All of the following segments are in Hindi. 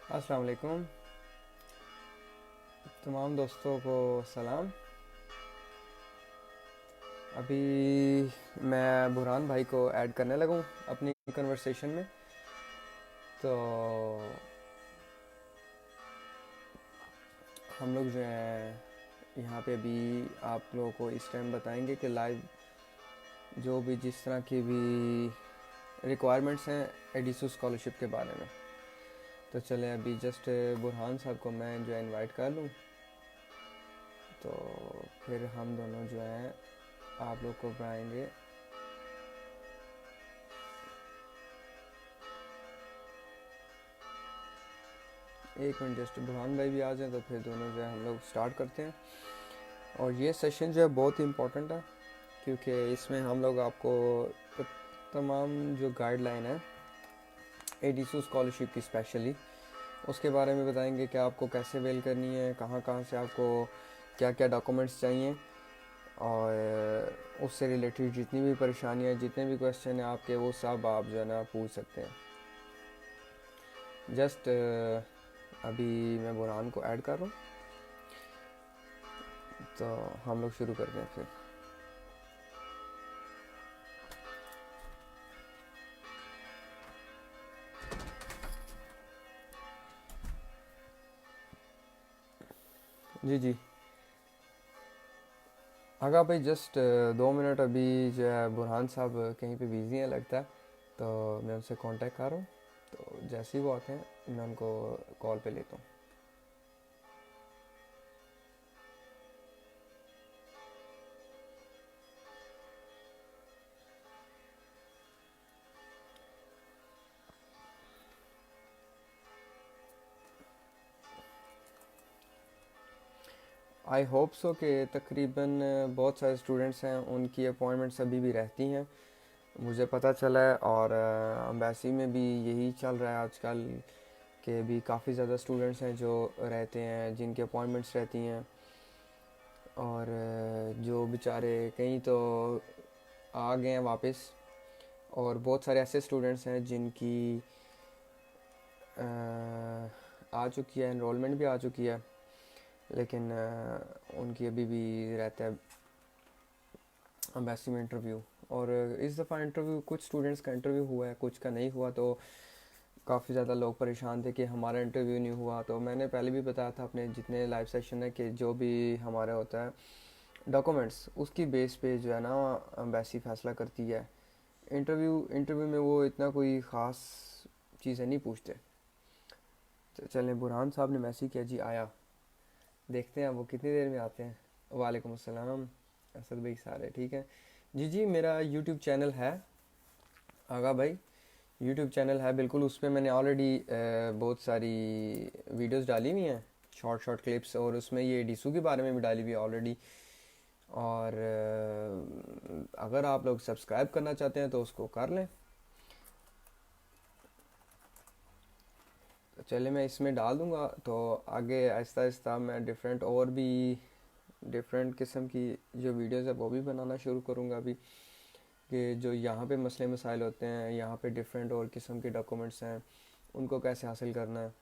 अस्सलाम वालेकुम। तमाम दोस्तों को सलाम। अभी मैं बुरहान भाई को ऐड करने लगा हूँ अपनी कन्वर्सेशन में। तो हम लोग जो है यहाँ पे अभी आप लोगों को इस टाइम बताएंगे कि लाइव जो भी जिस तरह की भी रिक्वायरमेंट्स हैं एडिसो स्कॉलरशिप के बारे में। तो चलें अभी जस्ट बुरहान साहब को मैं जो है इनवाइट कर लूँ, तो फिर हम दोनों जो हैं आप लोग को बताएंगे। एक मिनट, जस्ट बुरहान भाई भी आ जाए तो फिर दोनों जो है हम लोग स्टार्ट करते हैं। और ये सेशन जो है बहुत ही इम्पोर्टेंट है, क्योंकि इसमें हम लोग आपको तमाम जो गाइडलाइन है एडिसू स्कॉलरशिप की स्पेशली उसके बारे में बताएंगे कि आपको कैसे वेल करनी है, कहाँ कहाँ से आपको क्या क्या डॉक्यूमेंट्स चाहिए, और उससे रिलेटेड जितनी भी परेशानियाँ जितने भी क्वेश्चन हैं आपके, वो सब आप जो है ना पूछ सकते हैं। जस्ट अभी मैं बुरहान को ऐड कर रहा हूँ, तो हम लोग शुरू करते हैं फिर। जी जी, आगा भाई जस्ट 2 मिनट, अभी जो है बुरहान साहब कहीं पे बिज़ी हैं लगता है, तो मैं उनसे कांटेक्ट कर रहा हूँ। तो जैसे ही वो आते हैं मैं उनको कॉल पे लेता हूँ। आई होप सो कि तकरीबन बहुत सारे स्टूडेंट्स हैं उनकी अपॉइंटमेंट्स अभी भी रहती हैं, मुझे पता चला है। और अम्बेसी में भी यही चल रहा है आजकल कि भी काफ़ी ज़्यादा स्टूडेंट्स हैं जो रहते हैं जिनकी अपॉइंटमेंट्स रहती हैं। और जो बेचारे कहीं तो आ गए हैं वापस, और बहुत सारे ऐसे स्टूडेंट्स हैं जिनकी आ चुकी है, एनरोलमेंट भी आ चुकी है, लेकिन उनकी अभी भी रहता है अम्बेसी में इंटरव्यू। और इस दफ़ा इंटरव्यू कुछ स्टूडेंट्स का इंटरव्यू हुआ है, कुछ का नहीं हुआ, तो काफ़ी ज़्यादा लोग परेशान थे कि हमारा इंटरव्यू नहीं हुआ। तो मैंने पहले भी बताया था अपने जितने लाइव सेशन है कि जो भी हमारा होता है डॉक्यूमेंट्स उसकी बेस पे जो है ना अम्बेसी फ़ैसला करती है। इंटरव्यू में वो इतना कोई ख़ास चीज़ें नहीं पूछते। तो चलें, बुरहान साहब ने मैसेज किया जी, आया, देखते हैं वो कितनी देर में आते हैं। वालेकुम अस्सलाम असद भाई, सारे ठीक है। जी जी, मेरा यूट्यूब चैनल है आगा भाई, यूट्यूब चैनल है बिल्कुल। उस पर मैंने ऑलरेडी बहुत सारी वीडियोस डाली हुई हैं, शॉर्ट शॉर्ट क्लिप्स, और उसमें ये डिसू के बारे में भी डाली हुई है ऑलरेडी। और अगर आप लोग सब्सक्राइब करना चाहते हैं तो उसको कर लें। तो चले मैं इसमें डाल दूँगा, तो आगे आहिस्ता आहिस्ता मैं डिफरेंट और भी डिफरेंट किस्म की जो वीडियोस है वो भी बनाना शुरू करूँगा अभी, कि जो यहाँ पे मसले मसाइल होते हैं, यहाँ पे डिफरेंट और किस्म के डॉक्यूमेंट्स हैं, उनको कैसे हासिल करना है,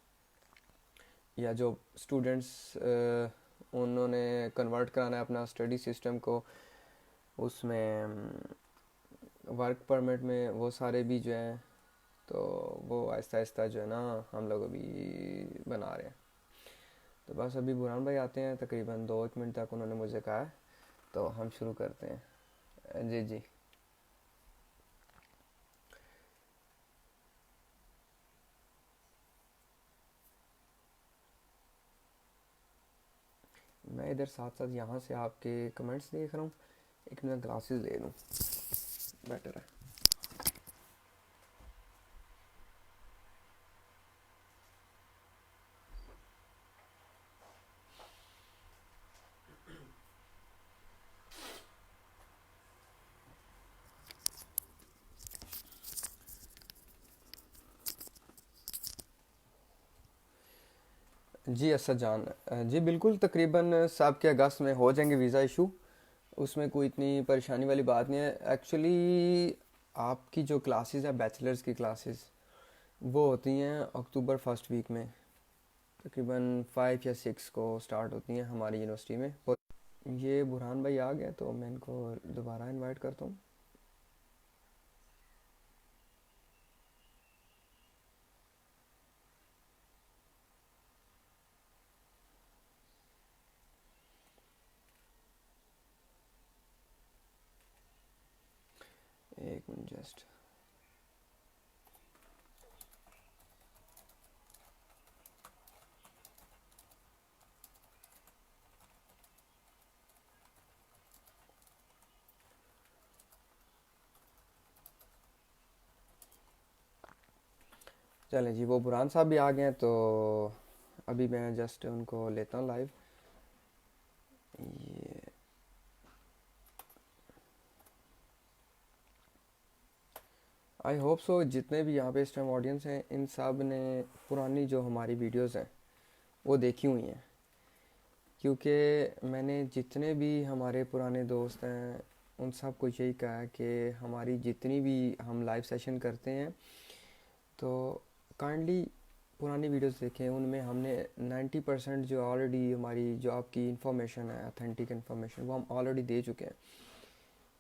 या जो स्टूडेंट्स उन्होंने कन्वर्ट कराना है अपना स्टडी सिस्टम को, उसमें वर्क परमिट में, वो सारे भी जो हैं, तो वो आहिस्ता आहिस्ता जो है ना हम लोग अभी बना रहे हैं। तो बस अभी बुरहान भाई आते हैं, तकरीबन 2 एक मिनट तक उन्होंने मुझे कहा है, तो हम शुरू करते हैं। जी जी, मैं इधर साथ साथ यहाँ से आपके कमेंट्स देख रहा हूँ। एक मैं ग्लासेस ले लूँ, बेटर है। जी असद जान, जी बिल्कुल, तकरीबन सब के अगस्त में हो जाएंगे वीज़ा इशू, उसमें कोई इतनी परेशानी वाली बात नहीं है। एक्चुअली आपकी जो क्लासेस है बैचलर्स की क्लासेस, वो होती हैं अक्टूबर फर्स्ट वीक में। तकरीबन 5 या 6 को स्टार्ट होती हैं हमारी यूनिवर्सिटी में। और ये बुरहान भाई आ गए तो मैं इनको दोबारा इनवाइट करता हूँ। एक मिनट जस्ट। चलें जी, वो बुरहान साहब भी आ गए हैं तो अभी मैं जस्ट उनको लेता हूँ लाइव। ये आई होप सो जितने भी यहाँ पे इस टाइम ऑडियंस हैं इन सब ने पुरानी जो हमारी वीडियोस हैं वो देखी हुई हैं, क्योंकि मैंने जितने भी हमारे पुराने दोस्त हैं उन सब को यही कहा है कि हमारी जितनी भी हम लाइव सेशन करते हैं तो काइंडली पुरानी वीडियोस देखें। उनमें हमने 90% जो ऑलरेडी हमारी जो आपकी इन्फॉर्मेशन है, ऑथेंटिक इन्फॉर्मेशन, वो हम ऑलरेडी दे चुके हैं।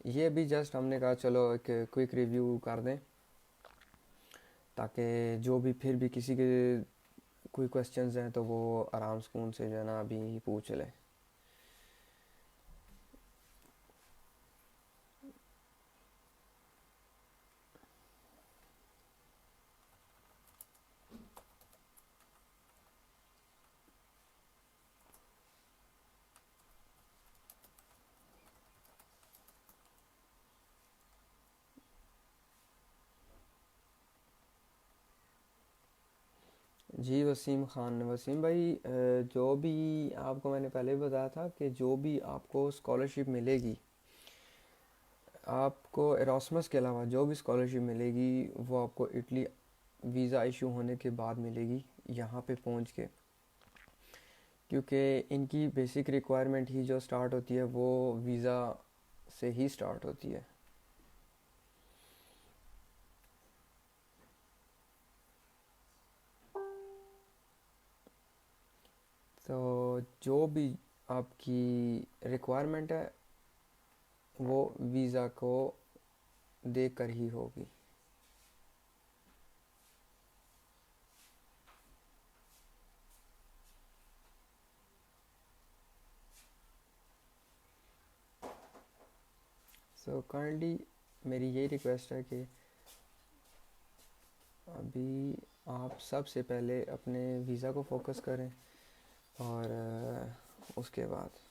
ये भी जस्ट हमने कहा चलो एक क्विक रिव्यू कर दें, ताकि जो भी फिर भी किसी के कोई क्वेश्चंस हैं तो वो आराम सुकून से जो है ना अभी पूछ ले। जी वसीम ख़ान, वसीम भाई जो भी आपको मैंने पहले भी बताया था कि जो भी आपको स्कॉलरशिप मिलेगी, आपको एरास्मस के अलावा जो भी स्कॉलरशिप मिलेगी वो आपको इटली वीज़ा इशू होने के बाद मिलेगी यहाँ पे पहुँच के, क्योंकि इनकी बेसिक रिक्वायरमेंट ही जो स्टार्ट होती है वो वीज़ा से ही स्टार्ट होती है। तो जो भी आपकी रिक्वायरमेंट है वो वीज़ा को देकर ही होगी। सो काइंडली मेरी यही रिक्वेस्ट है कि अभी आप सबसे पहले अपने वीज़ा को फोकस करें और उसके बाद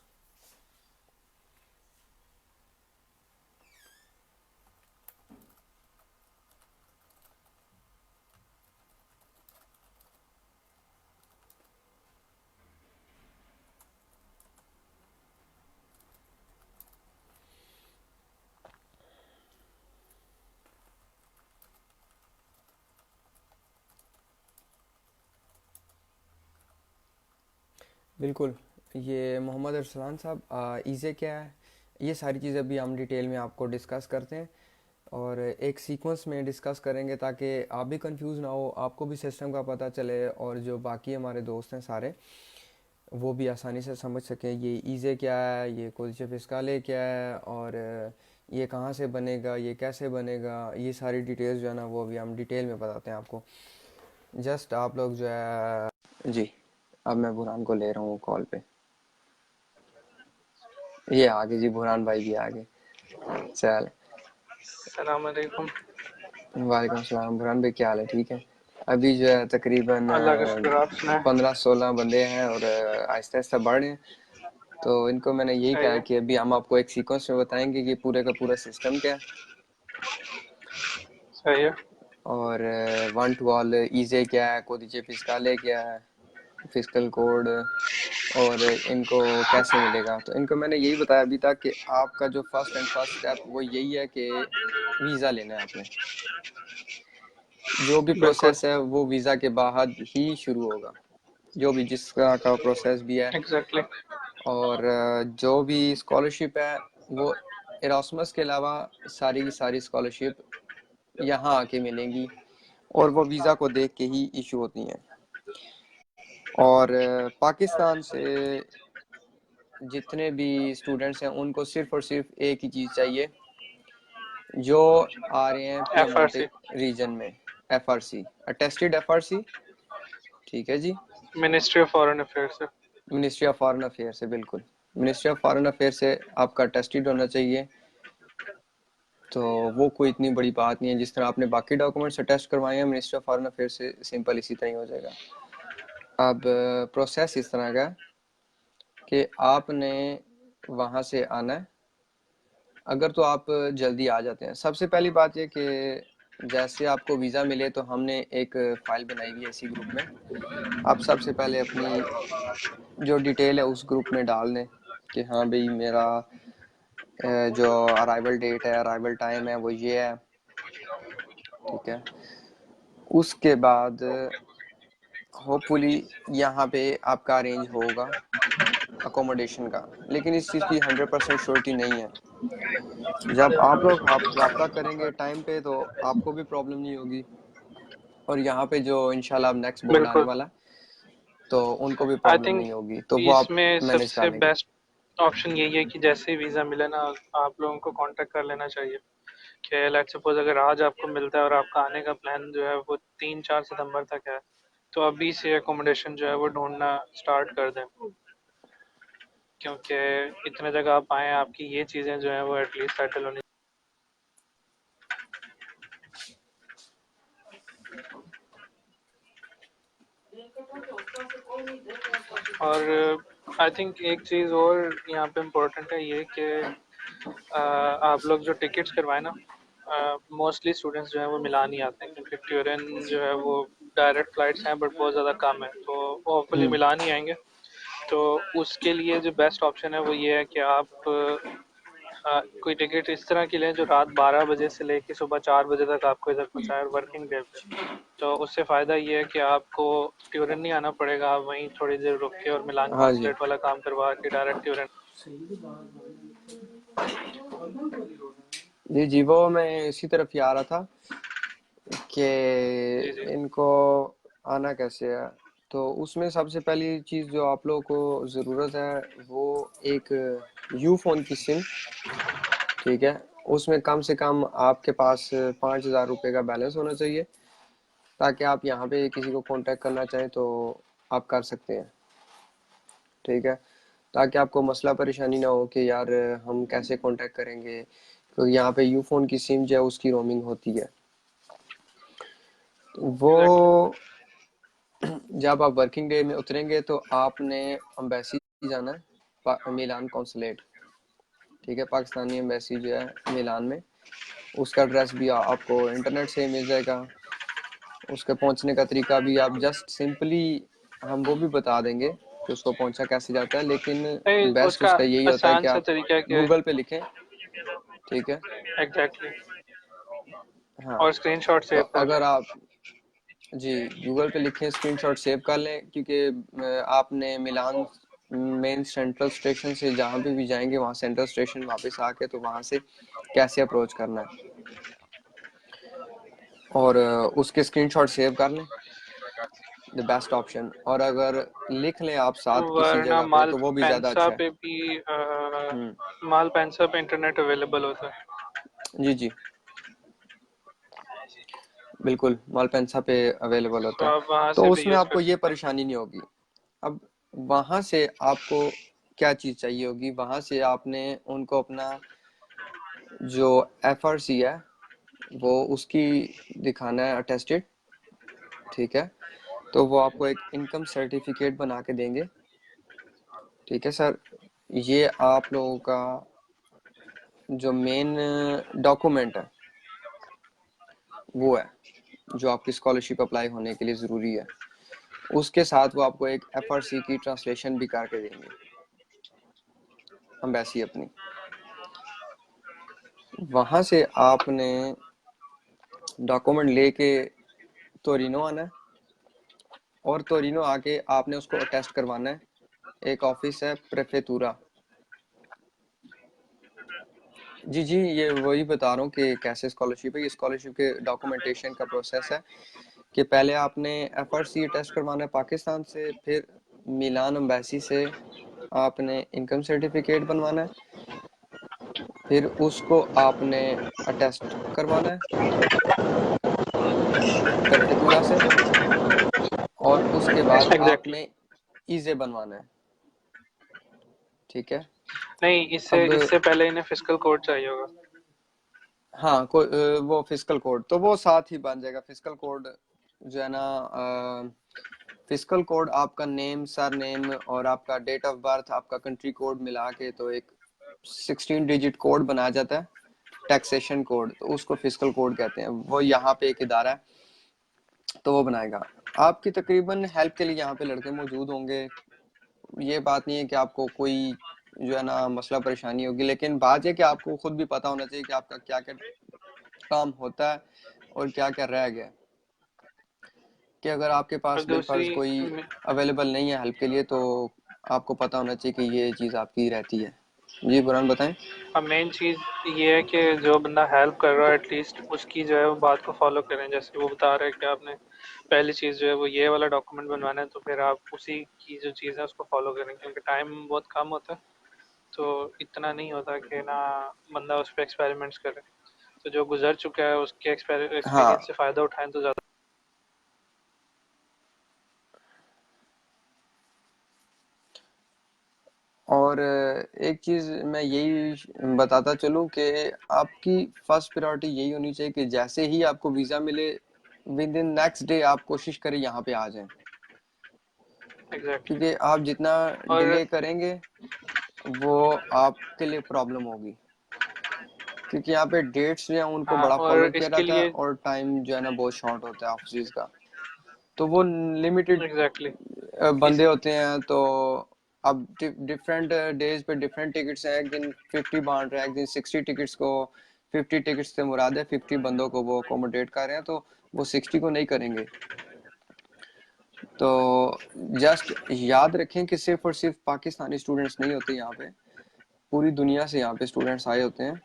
बिल्कुल। ये मोहम्मद अरसलान साहब, ईज़े क्या है, ये सारी चीज़ें अभी हम डिटेल में आपको डिस्कस करते हैं और एक सीक्वेंस में डिस्कस करेंगे ताकि आप भी कंफ्यूज ना हो, आपको भी सिस्टम का पता चले और जो बाकी हमारे दोस्त हैं सारे वो भी आसानी से समझ सकें ये ईज़े क्या है, ये कोदिश फिस्काले क्या है और ये कहाँ से बनेगा, ये कैसे बनेगा, ये सारी डिटेल्स जो है ना वो भी हम डिटेल में बताते हैं आपको। जस्ट आप लोग जो है जी, अब मैं बुरहान को ले रहा हूँ कॉल पे। ये आगे जी, बुरहान भाई भी आगे। चल, सलाम अलैकुम। वालेकुम सलाम। बुरहान भाई क्या हाल है? ठीक है। अभी जो है तकरीबन अल्लाह का शुक्र, आप सुनाए। 15-16 बंदे हैं और आहिस्ता आहिस्ता बढ़ रहे हैं। तो इनको मैंने यही सही कहा है, कि अभी हम आपको एक सीक्वेंस में बताएंगे कि पूरे का पूरा सिस्टम क्या है सही है। और वन टू ऑल ईजे क्या है, कोदिचे फिस्काले क्या है, फिस्कल कोड, और इनको कैसे मिलेगा। तो इनको मैंने यही बताया अभी तक कि आपका जो फर्स्ट स्टेप वो यही है कि वीज़ा लेना है आपने। जो भी बिल्कुल, प्रोसेस है वो वीज़ा के बाद ही शुरू होगा, जो भी जिसका का प्रोसेस भी है। एग्जैक्टली। और जो भी स्कॉलरशिप है वो एरास्मस के अलावा सारी की सारी स्कॉलरशिप यहाँ आके मिलेंगी और वो वीज़ा को देख के ही इशू होती हैं। और पाकिस्तान से जितने भी स्टूडेंट्स हैं उनको सिर्फ और सिर्फ एक ही चीज़ चाहिए, जो आ रहे हैं पीएमएलटी FRC, रीजन में, एफआरसी, अटेस्टेड एफआरसी। ठीक है जी। मिनिस्ट्री ऑफ फॉरेन अफेयर से। मिनिस्ट्री ऑफ फॉरेन अफेयर से, बिल्कुल। मिनिस्ट्री ऑफ फॉरेन अफेयर से आपका अटेस्टेड होना चाहिए। तो वो कोई इतनी बड़ी बात नहीं है, जिस तरह आपने बाकी डॉक्यूमेंट्स अटेस्ट करवाए हैं मिनिस्ट्री ऑफ फॉरेन अफेयर से, सिंपल इसी तरह ही हो जाएगा। अब प्रोसेस इस तरह का कि आपने वहाँ से आना है। अगर तो आप जल्दी आ जाते हैं, सबसे पहली बात ये कि जैसे आपको वीज़ा मिले तो हमने एक फ़ाइल बनाई हुई है इसी ग्रुप में। आप सबसे पहले अपनी जो डिटेल है उस ग्रुप में डाल दें कि हाँ भाई मेरा जो अराइवल डेट है, अराइवल टाइम है, वो ये है। ठीक है। उसके बाद होपफुली यहाँ पे आपका अरेंज होगा अकोमोडेशन का, लेकिन इस चीज़ की 100% श्योरिटी नहीं है। जब आप रब्ता करेंगे टाइम पे तो आपको भी प्रॉब्लम नहीं होगी, और यहाँ पे जो इंशाल्लाह अब नेक्स्ट बोर्ड आने बिल्कुल। वाला तो उनको भी आई प्रॉब्लम थिंक नहीं होगी, तो वो आप इसमें मैनेज कर सबसे लेंगे। बेस्ट ऑप्शन यही है कि जैसे ही वीज़ा मिले ना, आप लोगों को कांटेक्ट कर लेना चाहिए कि लेट्स सपोज अगर आज आपको मिलता है और आपका आने का प्लान जो है वो 3-4 सितंबर तक है, तो अभी से एकोमोडेशन जो है वो ढूंढना स्टार्ट कर दें, क्योंकि इतने जगह आप आए हैं, आपकी ये चीज़ें जो हैं वो एटलीस्ट सेटल होनी। और आई थिंक एक चीज़ और यहाँ पे इम्पोर्टेंट है ये कि आप लोग जो टिकट्स करवाए ना, मोस्टली स्टूडेंट्स जो है वो मिलान ही आते हैं, क्योंकि ट्यूरन जो है वो डायरेक्ट फ्लाइट्स हैं बट बहुत ज़्यादा कम है, तो वो होपफुली हम्म। मिलान ही आएंगे। तो उसके लिए जो बेस्ट ऑप्शन है वो ये है कि आप कोई टिकट इस तरह की लें जो रात 12 बजे से लेके सुबह 4 बजे तक आपको इधर पहुंचाए वर्किंग डे पे। तो उससे फ़ायदा ये है कि आपको ट्यूरन नहीं आना पड़ेगा, आप वहीं थोड़ी देर रुक के और मिलान हाँ जी। कॉन्सुलेट वाला काम करवा के डायरेक्ट ट्यूरन। जी जी, वो मैं इसी तरफ ही आ रहा था कि जी जी। इनको आना कैसे है। तो उसमें सबसे पहली चीज़ जो आप लोगों को ज़रूरत है वो एक यू फ़ोन की सिम। ठीक है। उसमें कम से कम आपके पास 5,000 रुपये का बैलेंस होना चाहिए, ताकि आप यहाँ पे किसी को कांटेक्ट करना चाहें तो आप कर सकते हैं। ठीक है। ताकि आपको मसला परेशानी ना हो कि यार हम कैसे कांटेक्ट करेंगे, क्योंकि यहाँ पे यू फ़ोन की सिम जो है उसकी रोमिंग होती है। वो एग्जैक्टली। जब आप वर्किंग डे में उतरेंगे तो आपने अम्बेसी जाना है, मिलान कौंसलेट। ठीक है। पाकिस्तानी एम्बेसी जो है मिलान में, उसका एड्रेस भी आपको इंटरनेट से मिल जाएगा। उसके पहुंचने का तरीका भी आप जस्ट सिंपली, हम वो भी बता देंगे कि उसको पहुंचा कैसे जाता है, लेकिन नहीं, बेस्ट उसका उसका यही होता है आसान कि सा आप तरीका क्या है? गूगल पे लिखें। ठीक है। एग्जैक्टली। हाँ। और स्क्रीनशॉट तो सेव कर लें। अगर आप, जी, गूगल पे लिखें, स्क्रीनशॉट सेव कर लें, क्योंकि आपने मिलान मेन सेंट्रल स्टेशन से जहाँ भी जाएंगे वहाँ सेंट्रल स्टेशन वापस आके तो वहाँ से कैसे अप्रोच करना है, और उसके स्क्रीनशॉट सेव कर लें, द बेस्ट ऑप्शन। और अगर लिख लें आप साथ किसी वरना जगह पे माल तो वो भी ज़्यादा पेंसा अच्छा है। पे भी हम्म। माल पेंसा पे इंटरनेट अवेलेबल होता है। जी जी, बिल्कुल, मालपेंसा पे अवेलेबल तो होता है। आप वहाँ तो से भी उसमें यूज़ कर आपको ये सकते हैं। परेशानी नहीं होगी। अब वहाँ से आपको क्या चीज़ चाहिए होगी, वहाँ से आपने उनको अपना जो एफआरसी है वो उसकी दिखाना है अटेस्टेड। ठीक है। तो वो आपको एक इनकम सर्टिफिकेट बना के देंगे। ठीक है सर। ये आप लोगों का जो मेन डॉक्यूमेंट है वो है, जो आपकी स्कॉलरशिप अप्लाई होने के लिए ज़रूरी है। उसके साथ वो आपको एक एफआरसी की ट्रांसलेशन भी करके देंगे, अम्बेसी अपनी। वहाँ से आपने डॉक्यूमेंट लेके तोरिनो आना है, और तोरिनो आके आपने उसको अटेस्ट करवाना है। एक ऑफिस है प्रेफेतूरा। जी जी, ये वही बता रहा हूँ कि कैसे स्कॉलरशिप है। ये स्कॉलरशिप के डॉक्यूमेंटेशन का प्रोसेस है कि पहले आपने FRC टेस्ट करवाना है पाकिस्तान से, फिर मिलान एम्बेसी से आपने इनकम सर्टिफिकेट बनवाना है, फिर उसको आपने अटेस्ट करवाना है प्रेफेक्चुरा से, और उसके बाद एग्जैक्टली। आपने ईजे बनवाना है। ठीक है। नहीं, इससे अब इससे पहले इन्हें फिजिकल कोड चाहिए होगा। हाँ, वो फिजिकल कोड तो वो साथ ही बन जाएगा। फिजिकल कोड जो है ना, फिजिकल कोड आपका नेम, सर नेम और आपका डेट ऑफ बर्थ, आपका कंट्री कोड मिला के तो एक 16 डिजिट कोड बनाया जाता है, टैक्सेशन कोड, तो उसको फिजिकल कोड कहते हैं। वो यहाँ पे एक इदारा है तो वो बनाएगा। आपकी तकरीबन हेल्प के लिए यहाँ पे लड़के मौजूद होंगे। ये बात नहीं है कि आपको कोई जो है ना मसला परेशानी होगी, लेकिन बात है कि आपको खुद भी पता होना चाहिए कि आपका क्या क्या काम होता है और क्या क्या रह गया है। कि अगर आपके और पास बिलफर्ज दूसरी कोई अवेलेबल नहीं है हेल्प के लिए, तो आपको पता होना चाहिए कि ये चीज़ आपकी रहती है। जी बुरहान बताएं। अब मेन चीज़ ये है कि जो बंदा हेल्प कर रहा है एटलीस्ट उसकी जो है वो बात को फॉलो करें। जैसे वो बता रहे हैं कि आपने पहली चीज़ जो है वो ये वाला डॉक्यूमेंट बनवाना है, तो फिर आप उसी की जो चीज़ है उसको फॉलो करें, क्योंकि टाइम बहुत कम होता है। तो इतना नहीं होता कि ना बंदा उस पर एक्सपेरिमेंट्स करे। तो जो गुजर चुका है उसके हाँ, एक्सपीरियंस से फ़ायदा उठाएं तो ज़्यादा। और एक चीज़ मैं यही बताता चलूँ कि आपकी फर्स्ट प्रायोरिटी यही होनी चाहिए कि जैसे ही आपको वीज़ा मिले, विद इन नेक्स्ट डे आप कोशिश करें यहाँ पे आ जाएं। एग्जैक्टली। क्योंकि आप जितना और डिले करेंगे वो आपके लिए प्रॉब्लम होगी। क्योंकि यहाँ पे डेट्स जो है उनको हाँ, बड़ा फॉलो और किया इसके जाता है, लिए और टाइम जो है ना बहुत शॉर्ट होता है ऑफिस का। तो वो लिमिटेड एग्जैक्टली इस बंदे होते हैं। तो अब डिफरेंट डेज पे डिफरेंट टिकट्स हैं। एक दिन 50 बांट रहे हैं, एक दिन 60 टिकट्स को, 50 टिकट्स से मुराद है 50 बंदों को वो अकोमोडेट कर रहे हैं, तो वो 60 को नहीं करेंगे। तो जस्ट याद रखें कि सिर्फ और सिर्फ पाकिस्तानी स्टूडेंट्स नहीं होते यहाँ पे, पूरी दुनिया से यहाँ पे स्टूडेंट्स आए होते हैं।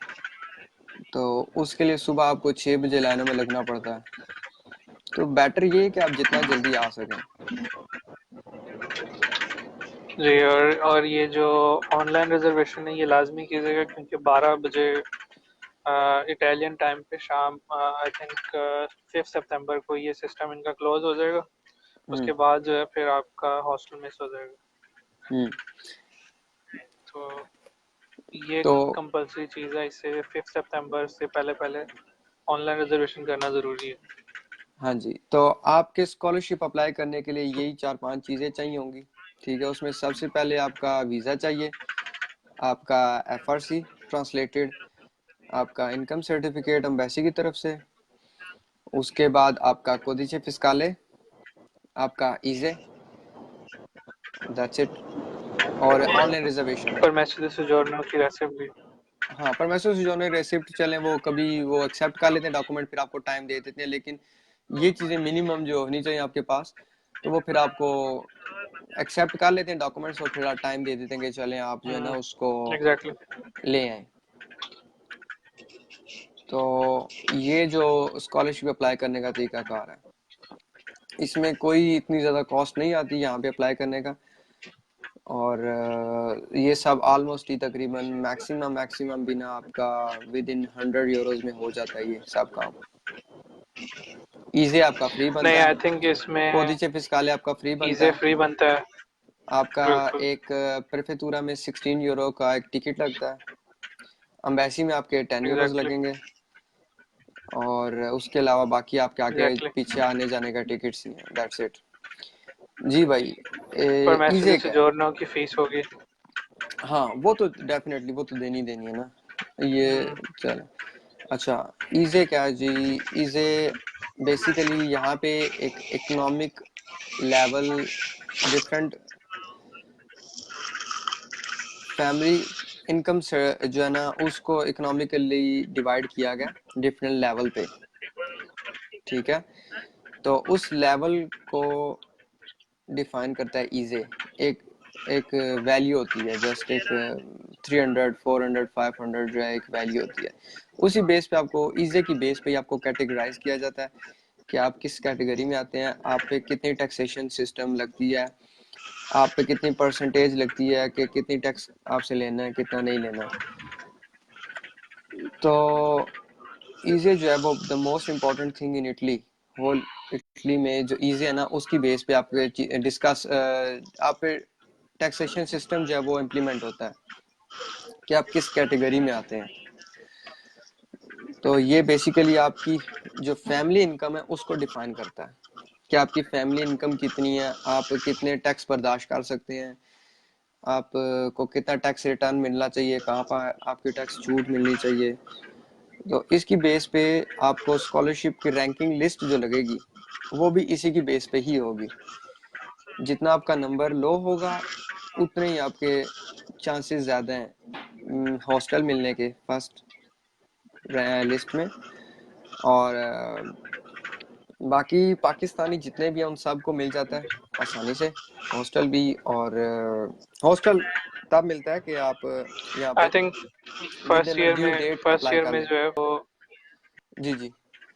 तो उसके लिए सुबह आपको 6 बजे लाइनों में लगना पड़ता है। तो बेटर ये है कि आप जितना जल्दी आ सकें। जी। और ये जो ऑनलाइन रिजर्वेशन है ये लाजमी कीजिएगा, क्योंकि 12 बजे इटालियन टाइम पे शाम आई थिंक 5 सितंबर को ये सिस्टम इनका क्लोज हो जाएगा। हम्म। उसके बाद जो है फिर आपका हॉस्टल मिस हो जाएगा। हम्म। तो ये तो कंपलसरी चीज़ है, इससे 5 सितंबर से पहले पहले ऑनलाइन रिजर्वेशन करना ज़रूरी है। हाँ जी, तो आपके स्कॉलरशिप अप्लाई करने के लिए यही 4-5 चीज़ें चाहिए होंगी। ठीक है, उसमें सबसे पहले आपका वीज़ा चाहिए, आपका FRC ट्रांसलेटेड, आपका इनकम सर्टिफिकेट एम्बेसी की तरफ से, उसके बाद आपका कोदिचे फिस्काले, आपका ईजे, दैट्स इट, और ऑनलाइन रिजर्वेशन। पर मैसेज से जोड़ने की रेसिपी भी। हाँ, परमेसर से जो ने रेसिप्ट चले वो कभी वो एक्सेप्ट कर लेते हैं डॉक्यूमेंट, फिर आपको टाइम दे देते हैं, लेकिन ये चीज़ें मिनिमम जो होनी चाहिए आपके पास, तो वो फिर आपको एक्सेप्ट कर लेते हैं डॉक्यूमेंट्स, और फिर टाइम दे देते हैं कि चलें आप जो है ना उसको एग्जैक्टली। ले आए। तो ये जो स्कॉलरशिप अप्लाई करने का तरीकाकार है, इसमें कोई इतनी ज़्यादा कॉस्ट नहीं आती यहाँ पे अप्लाई करने का। और ये सब ऑलमोस्ट ही तकरीबन मैक्सिमम मैक्सिमम बिना आपका विद इन 100 यूरोज में हो जाता है ये सब काम। ईजे आपका फ्री नहीं, बनता है, आई थिंक इसमें कोदिचे फिस्काले आपका फ्री बनता ईजे है, फ्री बनता है। आपका बिल्कुल। एक प्रेफेतुरा में 16 यूरो का एक टिकट लगता है, अम्बेसी में आपके 10 यूरोज एग्जैक्टली। लगेंगे, और उसके अलावा बाकी आपके आगे एग्जैक्टली। पीछे आने जाने का टिकट्स ही हैं, दैट्स इट। जी भाई, पर मैसेज ईजे से क्या है? जोड़ने की फीस होगी। हाँ, वो तो डेफिनेटली वो तो देनी देनी है ना ये। चल, अच्छा, ईजे क्या है जी? ईजे बेसिकली यहाँ पे एक economic level, different family income से जो है ना उसको इकोनॉमिकली डिवाइड किया गया डिफरेंट लेवल पे। ठीक है, तो उस लेवल को डिफाइन करता है ईजे। एक एक वैल्यू होती है, जस्ट एक 300 400 500 जो है एक वैल्यू होती है। उसी बेस पे आपको ईजे की बेस पे ही आपको कैटेगराइज किया जाता है कि आप किस कैटेगरी में आते हैं, आप पे कितनी टैक्सेशन सिस्टम लगती है, आप पे कितनी परसेंटेज लगती है कि कितनी टैक्स आपसे लेना है, कितना नहीं लेना। तो ईज़ी जो है वो the most important thing in Italy, whole Italy में जो ईज़ी है ना, उसकी बेस पे आपके डिस्कस आप पे टैक्सेशन सिस्टम जो है वो इम्प्लीमेंट होता है कि आप किस कैटेगरी में आते हैं। तो ये बेसिकली आपकी जो फैमिली इनकम है उसको डिफाइन करता है कि आपकी फैमिली इनकम कितनी है, आप कितने टैक्स बर्दाश्त कर सकते हैं, आप को कितना टैक्स रिटर्न मिलना चाहिए, कहाँ पर आपकी टैक्स छूट मिलनी चाहिए। तो इसकी बेस पे आपको स्कॉलरशिप की रैंकिंग लिस्ट जो लगेगी वो भी इसी की बेस पे ही होगी। जितना आपका नंबर लो होगा उतने ही आपके चांसेस ज़्यादा हैं हॉस्टल मिलने के फर्स्ट लिस्ट में। और बाकी पाकिस्तानी जितने भी हैं उन सबको मिल जाता है आसानी से हॉस्टल भी। और हॉस्टल तब मिलता है कि आप यहाँ I pay think within due date first apply year कर में लें। जो है वो, जी जी।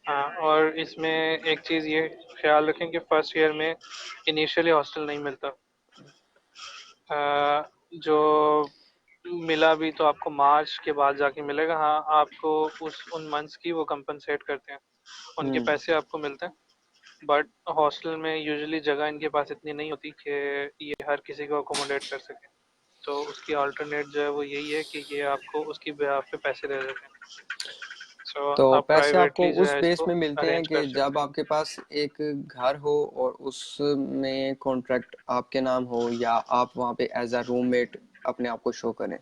हाँ, और इसमें एक चीज़ ये ख्याल रखें कि फर्स्ट ईयर में इनिशियली हॉस्टल नहीं मिलता। जो मिला भी तो आपको मार्च के बाद जाके मिलेगा। हाँ, आपको उन मंथ्स की वो कंपनसेट करते हैं, उनके हम्म। पैसे आपको मिलते हैं। बट हॉस्टल में यूजुअली जगह इनके पास इतनी नहीं होती कि ये हर किसी को अकोमोडेट कर सके। तो उसकी अल्टरनेट जो है वो यही है कि ये आपको उसकी ब्याह पे पैसे दे देते हैं। सो तो आप पैसे आपको प्राइवेटली जो उस है बेस इसको में मिलते हैं अरेंज कर कि सकते जब हैं। आपके पास एक घर हो और उसमें कॉन्ट्रैक्ट आपके नाम हो या आप वहाँ पे एज अ रूममेट अपने आप को शो करें।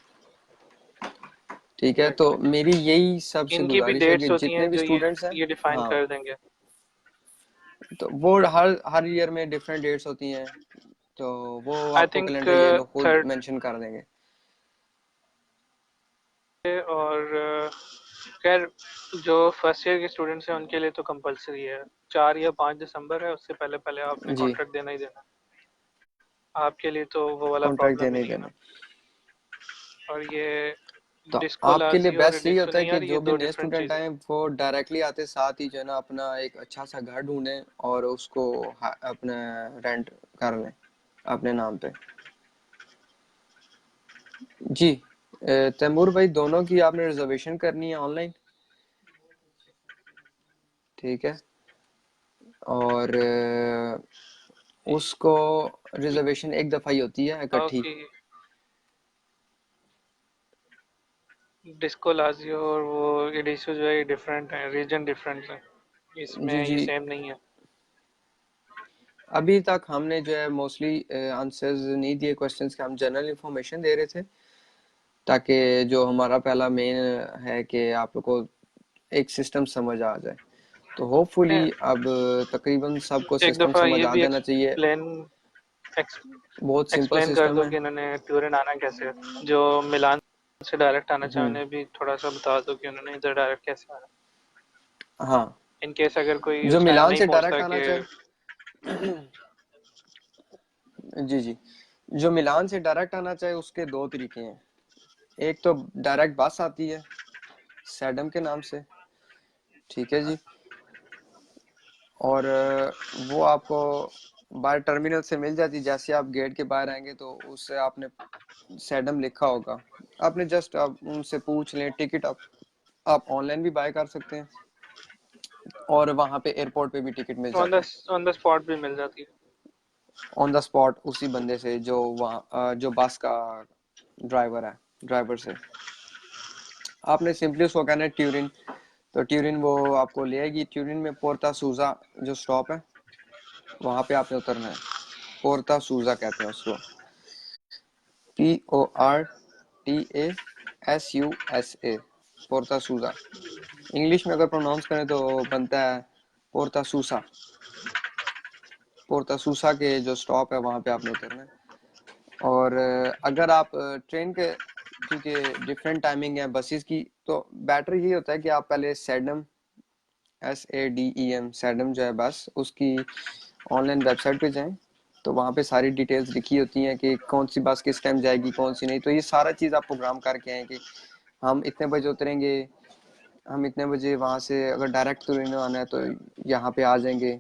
ठीक है, तो एग्जैक्टली। मेरी यही सबसे इनकी भी गुजारिश है कि डेट्स होती जितने हैं भी जो स्टूडेंट्स हैं, ये डिफाइन हाँ, कर देंगे। तो वो हर हर ईयर में डिफरेंट डेट्स होती हैं, तो वो आई आपको थिंक कैलेंडर ईयर में खुद थर्ड, मेंशन कर देंगे। और खैर जो फर्स्ट ईयर के स्टूडेंट्स हैं उनके लिए तो कंपलसरी है, 4 या 5 दिसंबर है, उससे पहले पहले आपने जी, कॉन्ट्रैक्ट देना ही देना है। आपके लिए तो वो वाला कॉन्ट्रैक्ट प्रॉब्लम ही देने ही नहीं है देने। ना। और ये तो डिस्को आपके लिए लाजियो और बेस्ट यही डिस्को होता है नहीं आ कि रही, ये जो भी दो नए डिफरेंट स्टूडेंट चीज़ें आए वो डायरेक्टली आते साथ ही जो है ना अपना एक अच्छा सा घर ढूंढें और उसको अपना रेंट कर लें अपने नाम पे। जी, तैमूर भाई दोनों की आपने रिजर्वेशन करनी है ऑनलाइन। ठीक है, और उसको रिजर्वेशन एक दफ़ा ही होती है हैं इकट्ठी। कि डिस्को लाजियो और वो एडिसो जो है ये डिफरेंट है, रीजन डिफरेंट है, इसमें जी ये जी। सेम नहीं है। अभी तक हमने जो है मोस्टली आंसर्स नहीं दिए क्वेश्चंस के, हम जनरल इंफॉर्मेशन दे रहे थे ताकि जो हमारा पहला मेन है कि आप लोग को एक सिस्टम समझ आ जाए। तो होपफुली अब तकरीबन सबको एक सिस्टम दफ़ा समझ ये आ भी जाना चाहिए। बहुत सिंपल एक्सप्लेन कर सिस्टम दो है। कि इन्होंने ट्यूरिन आना कैसे है, जो मिलान से डायरेक्ट आना चाहे हम्म। उन्हें भी थोड़ा सा बता दो कि उन्होंने इधर डायरेक्ट कैसे आना। हाँ, इन केस अगर कोई जो उस टाइम मिलान नहीं से डायरेक्ट पहुंचता आना कि, चाहे। जी जी, जो मिलान से डायरेक्ट आना चाहे उसके दो तरीके हैं। एक तो डायरेक्ट बस आती है सैडम के नाम से, ठीक है जी, और वो आपको बाहर टर्मिनल से मिल जाती है। जैसे आप गेट के बाहर आएंगे तो उससे आपने सैडम लिखा होगा, आपने जस्ट आप उनसे पूछ लें। टिकट आप ऑनलाइन भी बाय कर सकते हैं और वहाँ पे एयरपोर्ट पे भी टिकट मिल ऑन द जाता है ऑन द स्पॉट भी मिल जाती है। ऑन द स्पॉट उसी बंदे से जो वहाँ जो बस का ड्राइवर है, ड्राइवर से। आपने सिंपली उसको कहना है ट्यूरिन, तो ट्यूरिन वो आपको ले आएगी। ट्यूरिन में पोर्ता सूजा जो स्टॉप है वहाँ पे आपने उतरना है। पोर्ता सूजा कहते हैं उसको, PORTASUSA, पोर्ता सूजा। इंग्लिश में अगर प्रोनाउंस करें तो बनता है पोर्ता सूसा। पोर्ता सूसा के जो स्टॉप है वहाँ पे आपने उतरना है। और अगर आप ट्रेन के, क्योंकि डिफरेंट टाइमिंग है बसेस की, तो बेटर ये होता है कि आप पहले सैडम, SADEM, सैडम जो है बस उसकी ऑनलाइन वेबसाइट पे जाएं। तो वहाँ पे सारी डिटेल्स लिखी होती हैं कि कौन सी बस किस टाइम जाएगी कौन सी नहीं। तो ये सारा चीज़ आप प्रोग्राम करके आए कि हम इतने बजे उतरेंगे, हम इतने बजे वहाँ से अगर डायरेक्ट टोरिनो आना है तो यहाँ पे आ जाएंगे।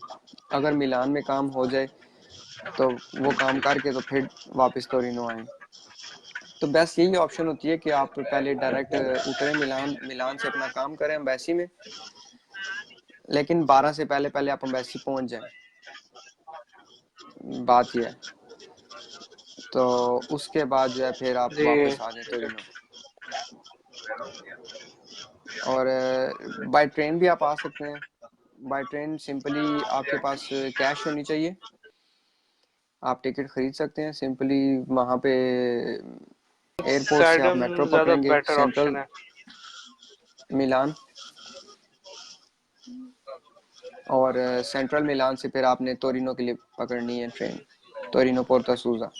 अगर मिलान में काम हो जाए तो वो काम करके तो फिर वापस टोरिनो आए। तो बेस्ट यही ऑप्शन होती है कि आप पहले डायरेक्ट उतरे मिलान, मिलान से अपना काम करें एम्बेसी में, लेकिन 12 से पहले पहले आप एम्बेसी पहुंच जाएं। बात यह है। तो उसके बाद जो है फिर आप जी। वापस आ जाए टोरिनो। और बाय ट्रेन भी आप आ सकते हैं। बाय ट्रेन सिंपली आपके पास कैश होनी चाहिए, आप टिकट खरीद सकते हैं सिंपली। वहाँ पे एयरपोर्ट से आप सैडम मेट्रो ज़्यादा पकड़ेंगे बेटर सेंट्रल ऑप्शन है। मिलान, और सेंट्रल मिलान से फिर आपने टोरिनो के लिए पकड़नी है ट्रेन, टोरिनो पोर्ता सूजा।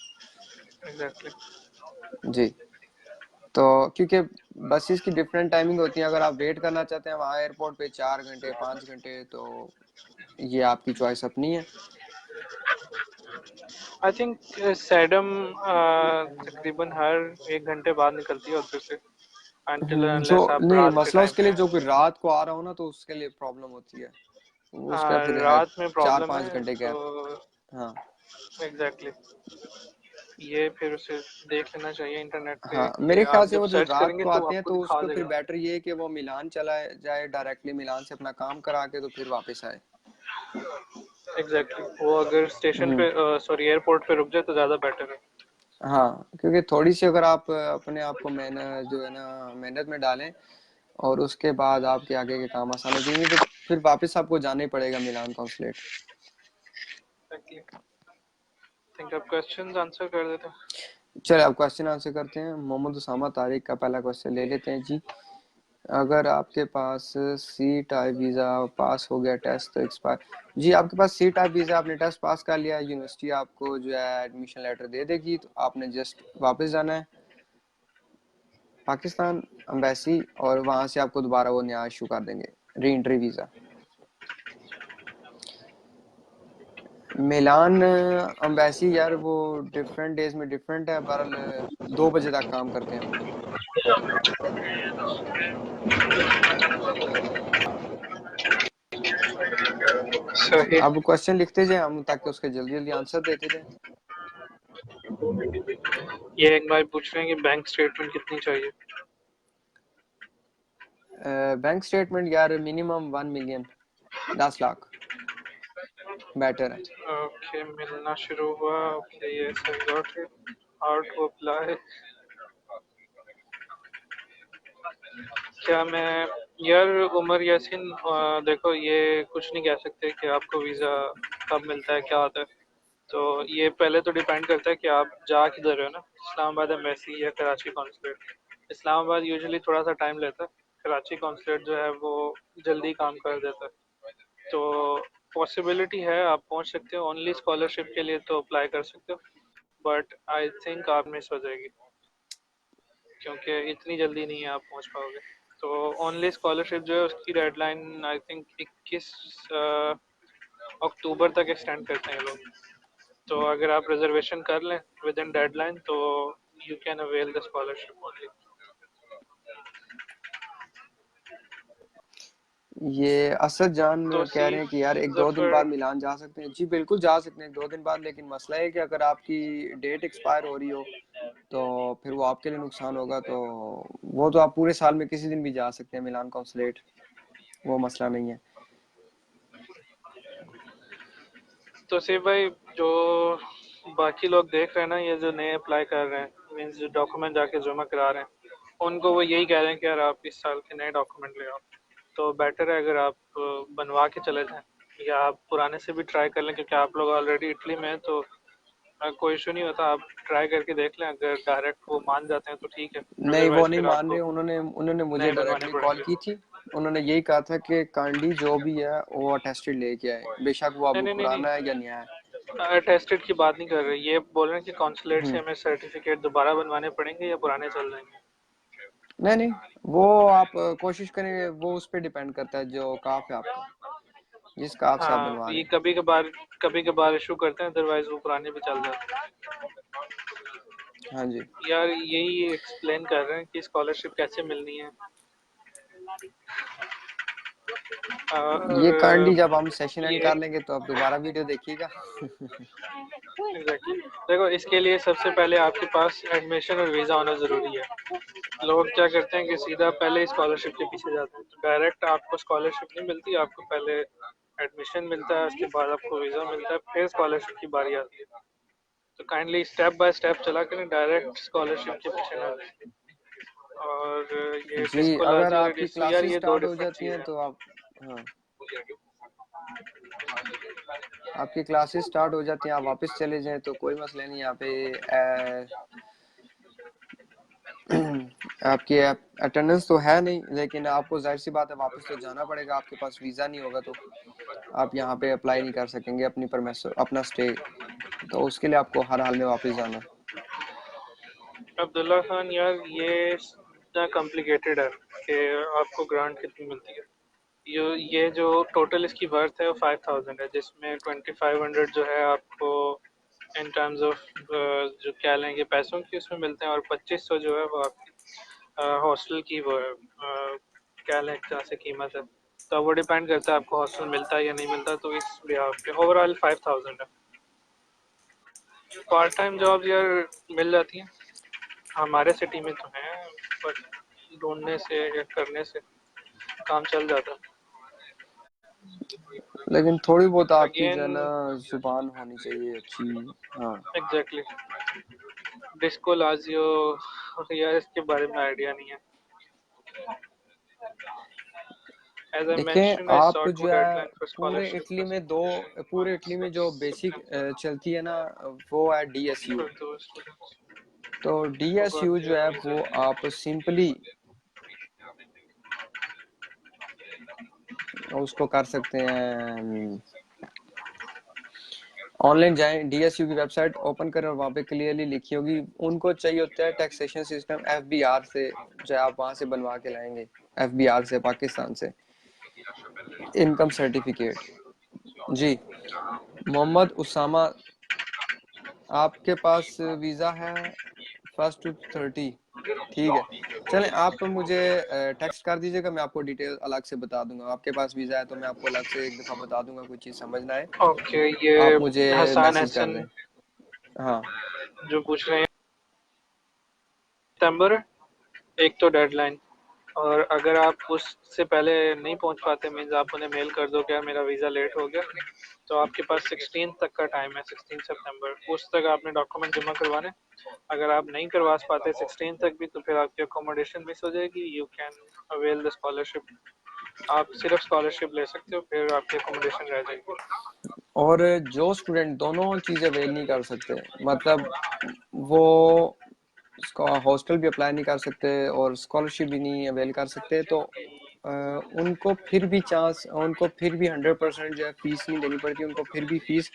एग्जैक्टली। जी। तो क्योंकि बसेस की डिफरेंट टाइमिंग होती है, अगर आप वेट करना चाहते हैं वहाँ एयरपोर्ट पे 4 घंटे 5 घंटे, तो ये आपकी चॉइस अपनी है। आई थिंक सैडम तकरीबन हर 1 घंटे बाद निकलती है उधर से, अनटिल जो अनलेस आप नहीं रात के मसला टाइम उसके पे लिए, हैं। जो कोई रात को आ रहा हो ना तो उसके लिए प्रॉब्लम होती है, वो उसका फिर है रात में चार प्रॉब्लम पाँच है घंटे तो गैप। हाँ। एग्जैक्टली ये फिर उसे देख लेना चाहिए इंटरनेट पे हाँ कि मेरे ख्याल आप से जब वो जो सर्च रात करेंगे को तो आते हैं आपको तो दिखा उसको फिर देगा। बेटर ये है कि वो मिलान चला जाए डायरेक्टली, मिलान से अपना काम करा के तो फिर वापस आए। एग्जैक्टली वो अगर स्टेशन हम्म। पे सॉरी एयरपोर्ट पे रुक जाए तो ज़्यादा बेटर है। हाँ क्योंकि थोड़ी सी अगर आप अपने आप को मेहनत जो है ना मेहनत में डालें और उसके बाद आपके आगे के काम आसान हो जाएंगे, तो फिर वापस आपको जाना ही पड़ेगा मिलान कॉन्सुलेट। एग्जैक्टली। थिंक आप क्वेश्चंस आंसर कर देते हैं। चलिए आप क्वेश्चन आंसर करते हैं। मोहम्मद उसामा तारिक का पहला क्वेश्चन ले लेते हैं जी। अगर आपके पास सी टाइप वीज़ा पास हो गया, टेस्ट तो एक्सपायर, जी आपके पास सी टाइप वीज़ा, आपने टेस्ट पास कर लिया, यूनिवर्सिटी आपको जो है एडमिशन लेटर दे देगी, तो आपने जस्ट वापस जाना है पाकिस्तान एम्बेसी, और वहाँ से आपको दोबारा वो नया इशू कर देंगे री एंट्री वीज़ा। मिलान एम्बेसी यार वो डिफरेंट डेज में डिफरेंट है, बहरहाल 2 बजे तक काम करते हैं वो। सही। आप क्वेश्चन लिखते जाए हम ताकि उसके जल्दी जल्दी आंसर देते जाए। ये एक भाई पूछ रहे हैं कि बैंक स्टेटमेंट कितनी चाहिए। बैंक स्टेटमेंट यार मिनिमम 1 मिलियन, 10 लाख बेटर है। ओके मिलना शुरू हुआ। ओके ये सही got it. How to apply. क्या मैं यार उमर यासीन देखो ये कुछ नहीं कह सकते कि आपको वीज़ा कब मिलता है क्या होता है। तो ये पहले तो डिपेंड करता है कि आप जा किधर रहे हो ना, इस्लामाबाद एम्बेसी या कराची कॉन्सुलेट। इस्लामाबाद यूजुअली थोड़ा सा टाइम लेता है, कराची कॉन्सुलेट जो है वो जल्दी काम कर देता है। तो पॉसिबिलिटी है आप पहुंच सकते हो। ओनली स्कॉलरशिप के लिए तो अप्लाई कर सकते हो, बट आई थिंक आप मिस हो जाएगी क्योंकि इतनी जल्दी नहीं है आप पहुंच पाओगे। तो ओनली स्कॉलरशिप जो है उसकी डेडलाइन आई थिंक 21 अक्टूबर तक एक्सटेंड करते हैं लोग। तो अगर आप रिजर्वेशन कर लें विद इन डेडलाइन तो you can avail the scholarship only. ये असद जान तो कह सी रहे हैं कि यार एक दो दिन जफर। बाद मिलान जा सकते हैं। जी बिल्कुल जा सकते हैं 2 दिन बाद, लेकिन मसला है कि अगर आपकी डेट एक्सपायर हो रही हो तो फिर वो आपके लिए नुकसान होगा। तो वो तो आप पूरे साल में किसी दिन भी जा सकते हैं मिलान कॉन्सुलेट, वो मसला नहीं है। तो सी भाई जो बाकी लोग देख रहे हैं ना, ये जो नए अप्लाई कर रहे हैं मीन्स जो डॉक्यूमेंट जाके जमा करा रहे हैं, उनको वो यही कह रहे हैं कि यार आप इस साल के नए डॉक्यूमेंट ले आओ। तो बेटर है अगर आप बनवा के चले जाएं, या आप पुराने से भी ट्राई कर लें क्योंकि आप लोग ऑलरेडी इटली में हैं। तो कोई इशू नहीं होता, आप ट्राई करके देख लें। अगर डायरेक्ट वो मान जाते हैं तो ठीक है, नहीं वो अदरवाइज नहीं फिर मान रहे, आपको उन्होंने उन्होंने मुझे नए बनवाने डायरेक्टली कॉल पड़ेंगे। की थी। उन्होंने यही कहा था कि कांडी जो भी है वो अटेस्टेड लेके आए, बेशक वो नहीं अब नहीं नहीं पुराना है या नहीं, नया है। टेस्टेड की बात नहीं कर रहे, ये बोल रहे हैं कि कॉन्सुलेट से हम्म। हमें सर्टिफिकेट दोबारा बनवाने पड़ेंगे या पुराने चल जाएंगे। नहीं नहीं, वो आप कोशिश करेंगे, वो उस पर डिपेंड करता है जो काफ है आपका, जिस काफ से आप हाँ बनवा रहे ये हैं। कभी कभार इशू करते हैं, अदरवाइज वो पुराने भी चल जाते हैं। हाँ जी। यार यही एक्सप्लेन कर रहे हैं कि स्कॉलरशिप कैसे मिलनी है। ये और काइंडली जब हम सेशन एंड ये कर लेंगे तो आप दोबारा वीडियो देखिएगा। एग्जैक्टली देखो, इसके लिए सबसे पहले आपके पास एडमिशन और वीज़ा होना ज़रूरी है। लोग क्या करते हैं कि सीधा पहले स्कॉलरशिप के पीछे जाते हैं, तो डायरेक्ट आपको स्कॉलरशिप नहीं मिलती, आपको पहले एडमिशन मिलता है, उसके बाद आपको वीज़ा मिलता है, फिर स्कॉलरशिप की बारी आती है। तो काइंडली स्टेप बाय स्टेप चला करें, डायरेक्ट स्कॉलरशिप के पीछे ना जाए। और ये जी, अगर डिस्कोलॉजी और आपकी डिस्को यार, क्लासेस ये दो स्टार्ट हो डिफरेंट जाती चीज़ें हैं हैं। तो आप, हाँ, आपकी क्लासेस स्टार्ट हो जाती हैं, आप वापस चले जाएं तो कोई मसला नहीं। यहाँ पे आपकी अटेंडेंस तो है नहीं, लेकिन आपको जाहिर सी बात है वापस तो जाना पड़ेगा। आपके पास वीज़ा नहीं होगा तो आप यहाँ पे अप्लाई नहीं कर सकेंगे अपनी परमिशन, अपना स्टे, तो उसके लिए आपको हर हाल में वापस जाना है। अब्दुल्ला खान यार, ये इतना कॉम्प्लिकेटेड है कि आपको ग्रांट कितनी मिलती है। ये जो टोटल इसकी वर्थ है वो 5000 है, जिसमें 2500 जो है आपको इन टर्म्स ऑफ जो क्या लेंगे पैसों की उसमें मिलते हैं, और 2500 जो है वो आपकी हॉस्टल की वो है, क्या लें जहाँ से कीमत है। तो वो डिपेंड करता है आपको हॉस्टल मिलता है या नहीं मिलता, तो इस बिहाफ पे ओवरऑल 5000 है। पार्ट टाइम जॉब यार मिल जाती हैं, हमारे सिटी में तो हैं, बट ढूंढने से या करने से काम चल जाता है। लेकिन थोड़ी बहुत आपकी जो है अगेन ना जुबान होनी चाहिए अच्छी। हाँ, एग्जैक्टली, डिस्को लाजियो यार, इसके बारे में आइडिया नहीं है। एज आई देखें मेंशन आई आप सॉ टू जो है डेडलाइन फॉर पूरे स्कॉलरशिप इटली में दो, पूरे इटली में जो बेसिक चलती है ना, वो है डीएसयू। फॉर दो स्टूडेंट्स तो हु डीएसयू गॉट जो देयर है वीजा। वो आप सिंपली उसको कर सकते हैं, ऑनलाइन जाएं, डीएसयू की वेबसाइट ओपन करें और वहाँ पे क्लियरली लिखी होगी। उनको चाहिए होता है टैक्सेशन सिस्टम एफबीआर से, जो आप वहाँ से बनवा के लाएंगे, एफबीआर से, पाकिस्तान से, इनकम सर्टिफिकेट। जी, मोहम्मद उसामा, आपके पास वीज़ा है 1 to 30, ठीक है। चलें, आप मुझे टेक्स्ट कर दीजिएगा, मैं आपको डिटेल अलग से बता दूंगा। आपके पास वीज़ा है तो मैं आपको अलग से एक दफ़ा बता दूंगा, कोई चीज़ समझ ना आए ओके, ये आप मुझे हसान मैसेज कर हसन दें। हाँ जो पूछ रहे हैं, सितंबर एक तो डेडलाइन, और अगर आप उससे पहले नहीं पहुंच पाते, मीन्स आप उन्हें मेल कर दो कि यार मेरा वीज़ा लेट हो गया, तो आपके पास 16 तक का टाइम है, 16 सितंबर, उस तक आपने डॉक्यूमेंट जमा करवाने। अगर आप नहीं करवा पाते 16 तक भी, तो फिर आपकी अकोमोडेशन मिस हो जाएगी, you can avail the scholarship. आप सिर्फ स्कॉलरशिप ले सकते हो, फिर आपकी अकोमोडेशन रह जाएगी। और जो स्टूडेंट दोनों चीज़ें अवेल नहीं कर सकते, मतलब वो हॉस्टल भी अप्लाई नहीं कर सकते और स्कॉलरशिप भी नहीं अवेल कर सकते, तो उनको फिर भी चांस, उनको फिर भी 100% जो है फीस नहीं देनी पड़ती। उनको फिर भी फीस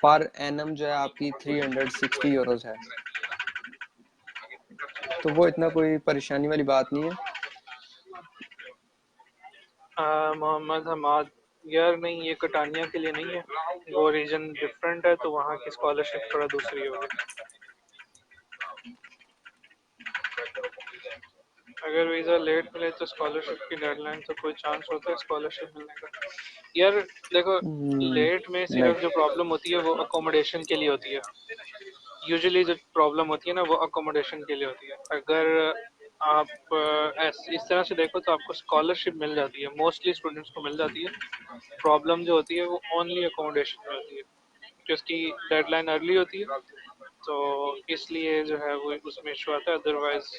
पर एनम जो है आपकी 360 यूरोज है, तो वो इतना कोई परेशानी वाली बात नहीं है। मोहम्मद हमाद, यार नहीं, ये कटानिया के लिए नहीं है, वो रीजन डिफरेंट है, तो वहाँ की स्कॉलरशिप थोड़ा दूसरी होगी। अगर वीज़ा लेट मिले तो स्कॉलरशिप की डेडलाइन, तो कोई चांस होता है स्कॉलरशिप मिलने का? यार देखो, लेट में नहीं। सिर्फ जो प्रॉब्लम होती है वो अकोमोडेशन के लिए होती है। यूजुअली जो प्रॉब्लम होती है ना, वो अकोमोडेशन के लिए होती है। अगर आप इस तरह से देखो तो आपको स्कॉलरशिप मिल जाती है, मोस्टली स्टूडेंट्स को मिल जाती है। प्रॉब्लम जो होती है वो ओनली अकोमोडेशन में होती है, क्योंकि उसकी डेडलाइन अर्ली होती है, तो इसलिए जो है वो उसमें इशू आता है। अदरवाइज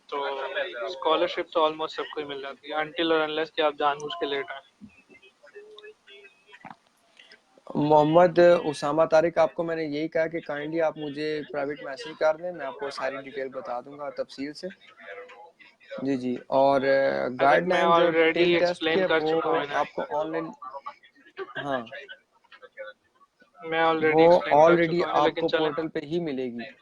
तो स्कॉलरशिप तो ऑलमोस्ट सबको ही मिल जाती है, अनटिल और अनलेस कि आप जानबूझ के लेट आए। मोहम्मद उसामा तारिक, आपको मैंने यही कहा कि काइंडली आप मुझे प्राइवेट मैसेज कर दें, मैं आपको सारी डिटेल बता दूंगा तफसील से। जी जी, और अगर मैं गाइडलाइन जो ऑलरेडी टिल टेस्ट की एक्सप्लेन है कर वो चुका हूँ इन्हें, आपको ऑनलाइन, हाँ, मैं वो ऑलरेडी एक्सप्लेन कर ऑलरेडी चुका हूँ इन्हें, लेकिन आपको चलें। पोर्टल पे ही मिलेगी।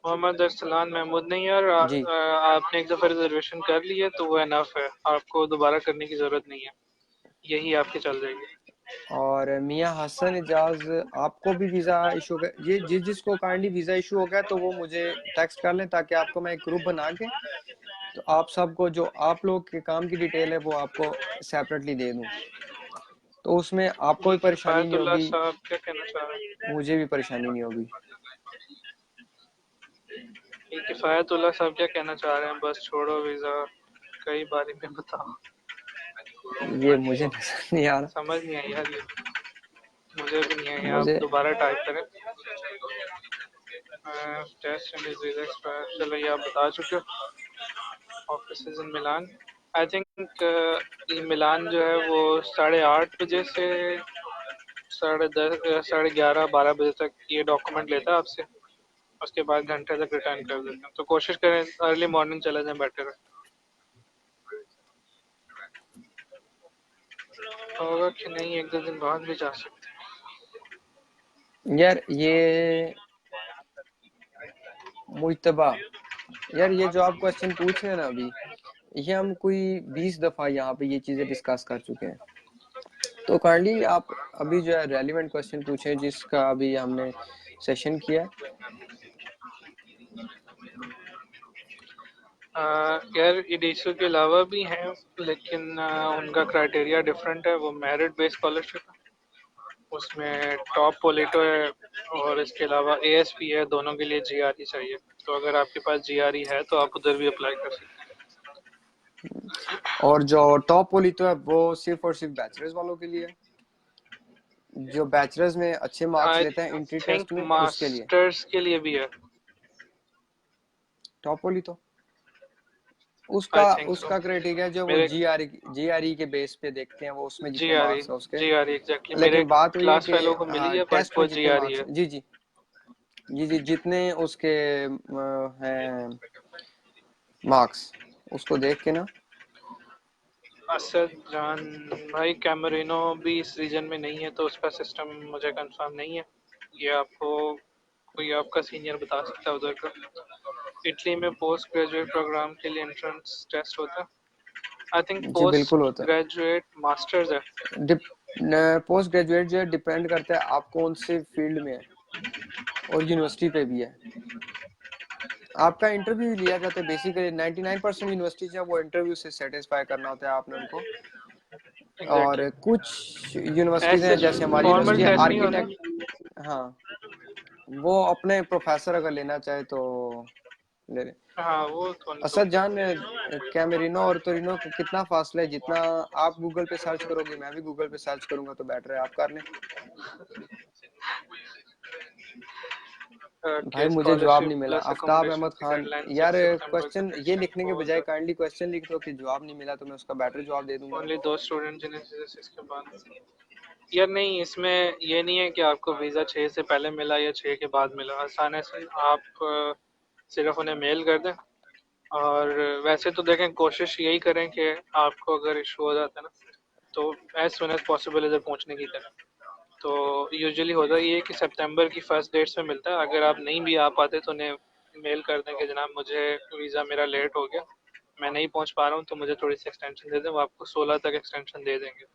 मोहम्मद अरसलान महमूद, नहीं यार, जी, आपने एक दफ़ा रिजर्वेशन कर ली है तो वो इनफ है, आपको दोबारा करने की ज़रूरत नहीं है, यही आपकी चल जाएगी। और मियां हसन एजाज, आपको भी वीज़ा इशू हो गया, ये जिसको काइंडली वीज़ा इशू हो गया तो वो मुझे टेक्स्ट कर लें, ताकि आपको मैं एक ग्रुप बना के तो आप सबको जो आप लोग के काम की डिटेल है वो आपको सेपरेटली दे दूं, तो उसमें आपको ये भी परेशानी नहीं किफ़ायतुल्लाह होगी, साहब क्या कहना चाह रहे हैं? मुझे भी परेशानी नहीं होगी। ये किफ़ायतुल्लाह साहब क्या कहना चाह रहे हैं? बस छोड़ो वीज़ा, कई बारी में बताओ। ये मुझे नजर नहीं आ रहा। समझ नहीं आई यार ये, मुझे भी नहीं आई। आप मुझे दोबारा टाइप करें। टेस्ट एंड वीज़ा एक्सपायर, चलो ये आप बता चुके हो। Office in Milan, I think मिलान जो है वो 8:30 बजे से 10:30, 11:30, 12 बजे तक ये डॉक्यूमेंट लेता है आपसे। उसके बाद घंटे तक रिटर्न कर देते हैं, तो कोशिश करें अर्ली मॉर्निंग चले जाएं, बेटर है। होगा कि नहीं, एक दो दिन बाद भी जा सकते यार ये मुइतबा, यार ये जो आप क्वेश्चन पूछ रहे हैं ना अभी, ये हम कोई 20 दफा यहाँ पे ये चीजें डिस्कस कर चुके हैं। तो काइंडली आप अभी जो है रेलिवेंट क्वेश्चन पूछे जिसका अभी हमने सेशन किया है। यार इडीसू के अलावा भी हैं, लेकिन उनका क्राइटेरिया डिफरेंट है। वो मेरिट बेस्ड स्कॉलरशिप है, उसमें टॉप पोलिटो है और इसके अलावा एएसपी है, दोनों के लिए जीआरई चाहिए। तो अगर आपके पास जीआरई है तो आप उधर भी अप्लाई कर सकते और जो टॉप पोली तो है वो सिर्फ और सिर्फ बैचलर्स वालों के लिए है, जो बैचलर्स में अच्छे हैं। मार्क्स आई लेते हैं एंट्री टेस्ट थिंक में उसके लिए मास्टर्स के लिए भी है। टॉप पोली तो आई उसका थिंक सो। उसका क्राइटेरिया जो वो मेरे जीआरई के बेस पे देखते हैं, वो उसमें जितने जीआरई मार्क्स है उसके। जीआरई एग्जैक्टली, मेरे लेकिन बात हुई है क्लास कि फेलो को मिली है बट टेस्ट वो में जितने जीआरई मार्क्स है। हैं, जी जी जी जी, जितने उसके हैं मार्क्स, उसको देख के ना। असद जान भाई, कैमरिनो भी इस रीजन में नहीं है, तो उसका सिस्टम मुझे कंफर्म नहीं है। ये आपको कोई आपका सीनियर बता सकता है उधर का। इटली में पोस्ट ग्रेजुएट प्रोग्राम के लिए एंट्रेंस टेस्ट होता है। आई थिंक जी बिल्कुल पोस्ट होता ग्रेजुएट मास्टर्स है। है। पोस्ट ग्रेजुएट जो है डिपेंड करता है आप कौन से फील्ड में है और यूनिवर्सिटी पे भी है। आपका इंटरव्यू लिया जाता है बेसिकली 99% यूनिवर्सिटी जो है वो इंटरव्यू से सेटिस्फाई करना होता है आपने उनको। एग्जैक्टली और कुछ यूनिवर्सिटीज ऐसे हैं जैसे हमारी फॉर्मल यूनिवर्सिटी है टेस्ट नहीं होता। आर्किटेक्ट, हाँ, वो अपने प्रोफेसर अगर लेना चाहे तो ले लें। हाँ वो तो उनको। असद जान, कैमेरिनो और तोरिनो का कितना फासला है? जितना आप गूगल पे सर्च करोगे मैं भी गूगल पे सर्च करूंगा, तो बेटर है आप कर लें। भाई के मुझे जवाब स्कॉलरशिप नहीं मिला। प्लस आफ्ताब अकोमोडेशन अहमद की खान, डेडलाइन यार 6 सितंबर क्वेश्चन तक ये एक्सटेंड लिखने के हो बजाय जाता काइंडली क्वेश्चन लिख दो कि जवाब नहीं मिला, तो मैं उसका बेटर जवाब दे है। दूंगा। ओनली दो स्टूडेंट जिन्हें इसके बाद। यार नहीं, इसमें ये नहीं है कि आपको वीज़ा 6 से पहले मिला या 6 के बाद मिला। आसान है से आप सिर्फ उन्हें मेल कर दें। और वैसे तो देखें, कोशिश यही करें कि आपको अगर इशू हो जाता है ना, तो एज सुन एज पॉसिबल इधर पहुंचने की करें। तो यूजुअली होता ये है कि सितंबर की फर्स्ट डेट्स में मिलता है। अगर आप नहीं भी आ पाते तो उन्हें मेल कर दें कि जनाब मुझे वीज़ा मेरा लेट हो गया, मैं नहीं पहुंच पा रहा हूँ, तो मुझे थोड़ी सी एक्सटेंशन दे दें। वो आपको 16 तक एक्सटेंशन दे देंगे।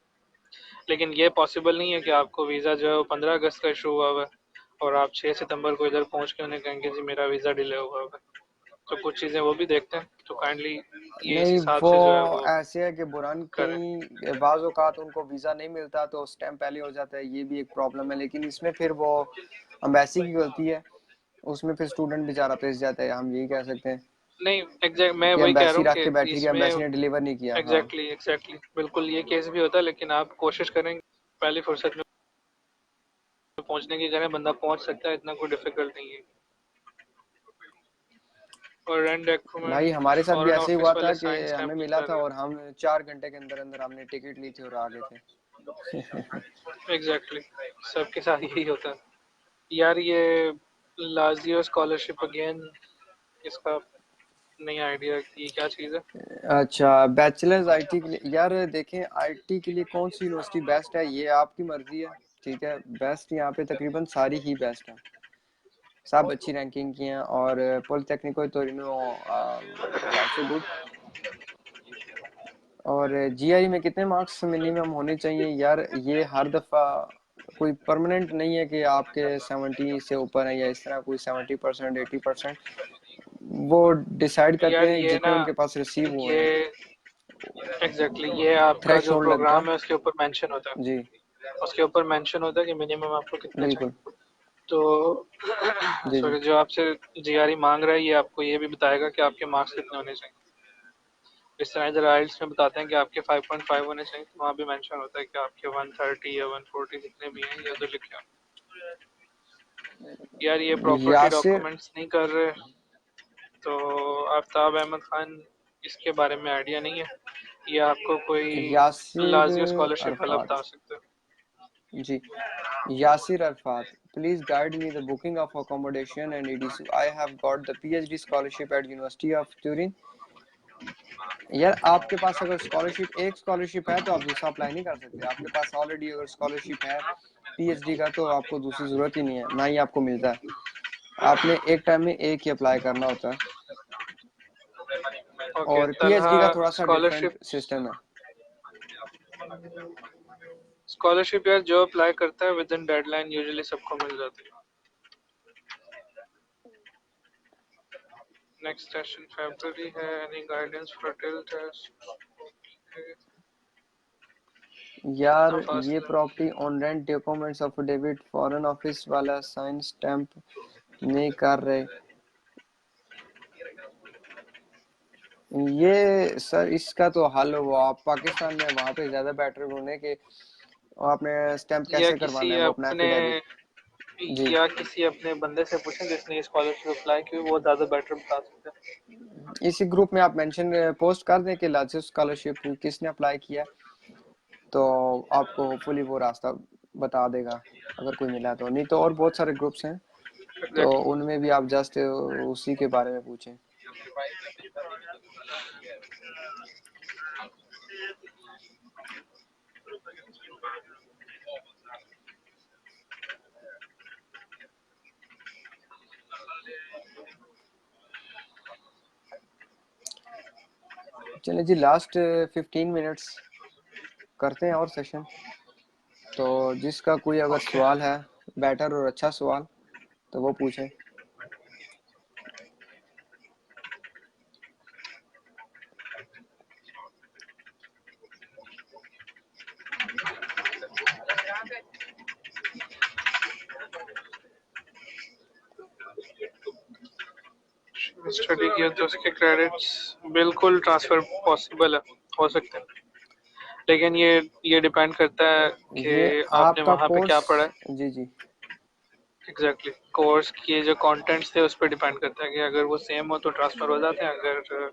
लेकिन ये पॉसिबल नहीं है कि आपको वीज़ा जो है वो 15 अगस्त का इशू हुआ हुआ है और आप 6 सितंबर को इधर पहुंच के उन्हें कहेंगे जी मेरा वीज़ा डिले हुआ हुआ है। तो कुछ चीज़ें वो भी देखते हैं, तो काइंडली ये इस नहीं, हिसाब वो से जो है वो ऐसे है कि बुरान करें। कहीं बाज़ औक़ात उनको वीज़ा नहीं मिलता तो स्टैम्प पहले हो जाता है, ये भी एक प्रॉब्लम है। लेकिन इसमें फिर वो एम्बेसी की गलती है, उसमें फिर स्टूडेंट बेचारा पिस जाता है, हम यही कह सकते हैं नहीं एग्जैक्ट, मैं कि वही कह रहा एम्बेसी हूँ रख के कि बैठी कि इसमें एम्बेसी ने डिलीवर नहीं किया। हाँ एग्जैक्टली बिल्कुल ये केस भी होता है, लेकिन आप कोशिश करें पहली फुर्सत में पहुंचने की करें। बंदा पहुंच सकता है, इतना कोई डिफिकल्ट नहीं है। और रेंट भाई, डॉक्यूमेंट हमारे साथ भी फॉरेन ऐसे ही ऑफिस हुआ था वाले कि साइन हमें स्टैम्प नहीं मिला कर था रहे। और हम 4 घंटे के अंदर अंदर हमने टिकट ली थी और आ गए थे। एग्जैक्टली सबके साथ यही होता है। यार ये लाजियो स्कॉलरशिप अगेन, इसका नहीं आइडिया कि ये क्या चीज़ है। अच्छा, बैचलर्स आईटी के लिए, यार देखें आईटी के लिए कौन सी यूनिवर्सिटी बेस्ट है ये आपकी मर्जी है। ठीक है, बेस्ट यहाँ पे तकरीबन सारी ही बेस्ट है, सब अच्छी रैंकिंग की हैं। और Politecnico Torino is also good. और जीआई में कितने मार्क्स मिनिमम होने चाहिए यार? ये हर दफा कोई परमानेंट नहीं है कि आपके 70 से ऊपर है या इस तरह कोई 70%, 80%। वो डिसाइड करते यार हैं ये जितने ना, उनके पास रिसीव हुए ये हैं। एग्जैक्टली ये आपका थ्रेश जो होल्ड लगता है। प्रोग्राम है उसके ऊपर मेंशन होता जी है, उसके ऊपर मेंशन होता है कि मिनिमम आपको कितने बिल्कुल। चाहिए। तो जी जी। सॉरी, जो आपसे जीआरई मांग रहा है ये आपको ये भी बताएगा कि आपके मार्क्स कितने होने चाहिए। इस तरह जरा आइल्स में बताते हैं कि आपके 5.5 होने चाहिए, तो वहाँ भी मेंशन होता है कि आपके 130 या 140 जितने भी हैं ये उधर लिखे हैं। यार ये प्रॉपर्टी यासिर डॉक्यूमेंट्स नहीं कर रहे, तो आफ्ताब अहमद खान, इसके बारे में आइडिया नहीं है, ये आपको कोई यासिर लाजियो स्कॉलरशिप वाला अरफात। बता सकते हैं। जी Yasir Arafat, please guide me the booking of accommodation and EDC. I have got the PhD scholarship at university of Turin. यार आपके पास अगर स्कॉलरशिप, एक स्कॉलरशिप है तो आप दूसरा अप्लाई नहीं कर सकते। आपके पास ऑलरेडी अगर स्कॉलरशिप है पीएचडी का तो आपको दूसरी जरूरत ही नहीं है, ना ही आपको मिलता है। आपने एक टाइम में एक ही अप्लाई करना होता है। ओके, और तनहा पीएचडी का थोड़ा सा डिफरेंट स्कॉलरशिप। सिस्टम है। स्कॉलरशिप यार जो अप्लाई करता है विद इन डेडलाइन यूजुअली सबको मिल जाती है। नेक्स्ट सेशन फरवरी है, any guidance for till test? यार कितना ये फासला है? Property on rent documents affidavit foreign office वाला साइन स्टैंप नहीं कर रहे। ये सर इसका तो हल वो आप पाकिस्तान में वहां पे ज्यादा बेटर होने के, आपने स्टैंप या कैसे करवाना किसी है वो अपना अपने एफिडेविट। जी या किसी अपने बंदे से पूछें जिसने स्कॉलरशिप अप्लाई की, वो ज्यादा बेटर बता सकते हैं। इसी ग्रुप में आप मेंशन पोस्ट कर दें कि लाजियो स्कॉलरशिप किसने अप्लाई किया, तो आपको होपफुली वो रास्ता बता देगा अगर कोई मिला तो। नहीं तो और बहुत सारे ग्रुप्स हैं तो एग्जैक्टली। उनमें भी आप जस्ट उसी के बारे में पूछें। चलिए जी, लास्ट 15 मिनट्स करते हैं और सेशन। तो जिसका कोई अगर ओके, सवाल है, बेटर और अच्छा सवाल, तो वो पूछे। स्टडी किया तो उसके क्रेडिट्स बिल्कुल ट्रांसफर पॉसिबल है, हो सकते हैं, लेकिन ये डिपेंड करता है कि ये आपने आपका वहाँ पे कोर्स। क्या पढ़ा है। जी जी। एग्जैक्टली, कोर्स के जो कंटेंट्स थे उस पर डिपेंड करता है कि अगर वो सेम हो तो ट्रांसफर हो जाते हैं, अगर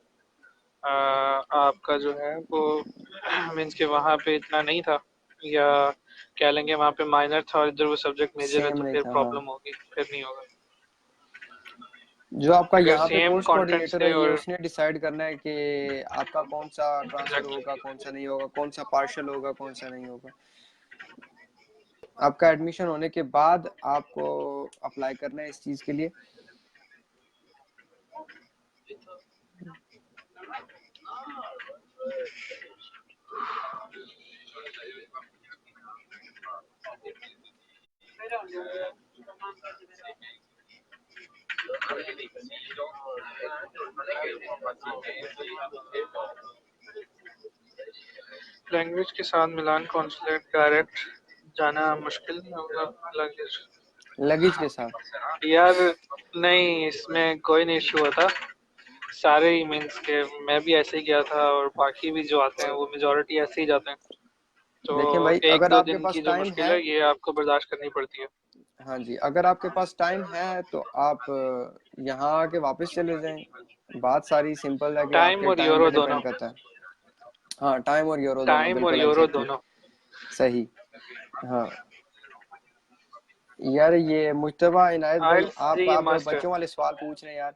आपका जो है वो मीन्स के वहाँ पे इतना नहीं था, या कह लेंगे वहाँ पे माइनर था और इधर वो सब्जेक्ट मेजर है, सेम तो नहीं फिर था, हाँ। प्रॉब्लम होगी, फिर नहीं होगा। जो आपका अगर यहाँ पे सेम कोर्स कंटेंट्स कोऑर्डिनेटर थे है ये और उसने डिसाइड करना है कि आपका कौन सा ट्रांसफर होगा, एग्जैक्टली, कौन सा नहीं होगा, कौन सा पार्शियल होगा, कौन सा नहीं होगा। आपका एडमिशन होने के बाद आपको अप्लाई करना है इस चीज के लिए। लैंग्वेज के साथ मिलान कॉन्सुलेट डायरेक्ट जाना मुश्किल नहीं होगा? लैंग्वेज लगेज के साथ। यार नहीं, इसमें कोई नहीं इशू होता, सारे ही मीन्स के मैं भी ऐसे ही गया था और बाकी भी जो आते हैं वो मेजोरिटी ऐसे ही जाते हैं। तो देखें भाई, एक अगर दो आपके दिन पास की जो टाइम मुश्किल है, है ये आपको बर्दाश्त करनी पड़ती है। हाँ जी, अगर आपके पास टाइम है तो आप यहाँ आके वापस चले जाएं। बात सारी सिंपल है कि टाइम आपके और टाइम पे यूरो दोनों, डिपेंड करता है। हाँ, टाइम और यूरो दोनों, टाइम और बिल्कुल यूरो एग्जैक्टली। दोनों। सही। हाँ यार, ये मुश्तबा इनायत भाई, आइल्स ये आप मस्ट है। बच्चों वाले सवाल पूछ रहे हैं यार।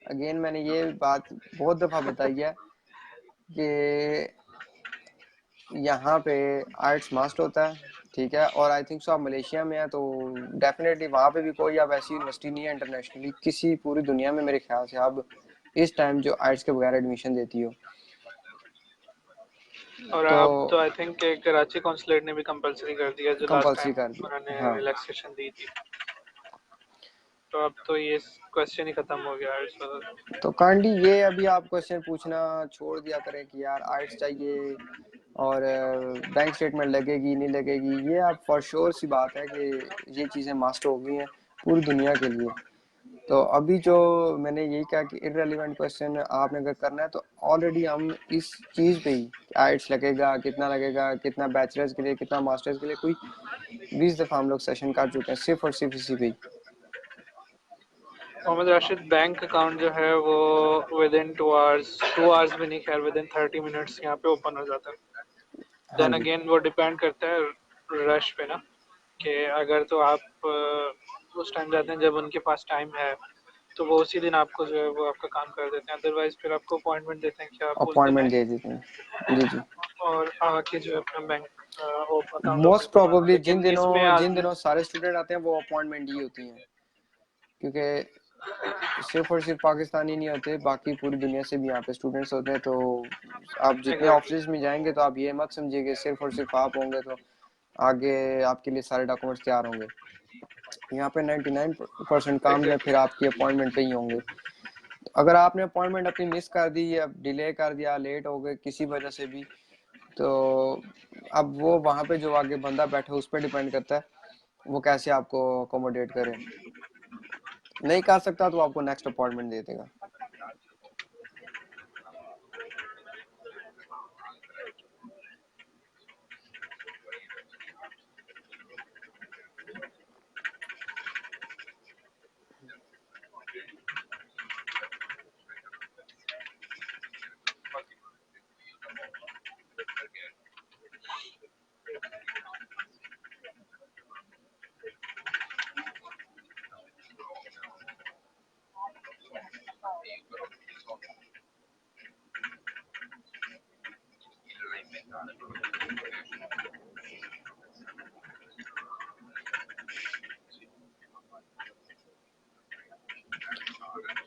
अगेन मैंने ये बात बहुत दफा बताई है कि यहाँ पे आर्ट्स मास्ट होता है, ठीक है। और आई थिंक सो आप मलेशिया में है तो डेफिनेटली वहाँ पे भी कोई अब ऐसी यूनिवर्सिटी नहीं है इंटरनेशनली किसी पूरी दुनिया में मेरे ख्याल से अब इस टाइम जो आर्ट्स के बगैर एडमिशन देती हो। और तो अब तो आई थिंक कराची कौंसलेट ने भी कंपलसरी कर दिया, जो लास्ट कंपलसरी टाइम कर दिया, उन्होंने हाँ। रिलैक्सेशन दी थी। तो अब तो ये क्वेश्चन ही खत्म हो गया है इस वजह। तो काइंडली ये अभी आप क्वेश्चन पूछना छोड़ दिया करें कि यार आर्ट्स चाहिए और बैंक स्टेटमेंट लगेगी नहीं लगेगी, ये आप फॉर श्योर सी बात है कि ये चीज़ें मास्ट हो गई हैं पूरी दुनिया के लिए। तो अभी जो मैंने यही कहा कि इररेलेवेंट क्वेश्चन आपने अगर करना है तो ऑलरेडी हम इस चीज़ पे ही आइट्स लगेगा कितना बैचलर्स के लिए कितना मास्टर्स के लिए, कोई 20 दफ़ा हम लोग सेशन कर चुके हैं सिर्फ और सिर्फ इसी पे ही। मोहम्मद राशिद, बैंक अकाउंट जो है वो विद इन 2 आवर्स, 2 आवर्स भी नहीं, खैर विद इन 30 मिनट्स यहाँ पे ओपन हो जाता है। हाँ देन जी। अगेन वो डिपेंड करता है रश पे ना, कि अगर तो आप उस टाइम जाते हैं जब उनके पास टाइम है, तो वो उसी दिन आपको जो है वो आपका काम कर देते हैं। अदरवाइज फिर आपको अपॉइंटमेंट देते हैं कि आप उस दिन अपॉइंटमेंट आए दे देते हैं, जी जी। और आके जो है अपना बैंक अकाउंट ओपन मोस्ट करवाना। प्रोबेबली लेकिन इसमें जिन आदमी दिनों सारे स्टूडेंट आते हैं वो अपॉइंटमेंट ही होती हैं, क्योंकि सिर्फ और सिर्फ पाकिस्तानी नहीं होते, बाकी पूरी दुनिया से भी यहाँ पे स्टूडेंट्स होते हैं। तो आप जितने एग्जैक्टली। ऑफिस में जाएंगे तो आप ये मत समझिए कि सिर्फ और सिर्फ आप होंगे तो आगे आपके लिए सारे डॉक्यूमेंट्स तैयार होंगे। यहाँ पे 99% काम जो है फिर एग्जैक्टली। आपकी अपॉइंटमेंट पे ही होंगे। अगर आपने अपॉइंटमेंट अपनी मिस कर दी या डिले कर दिया, लेट हो गए किसी वजह से भी, तो अब वो वहाँ पे जो आगे बंदा बैठा है उस पर डिपेंड करता है वो कैसे आपको अकोमोडेट करे। नहीं कर सकता तो आपको नेक्स्ट अपॉइंटमेंट दे देगा।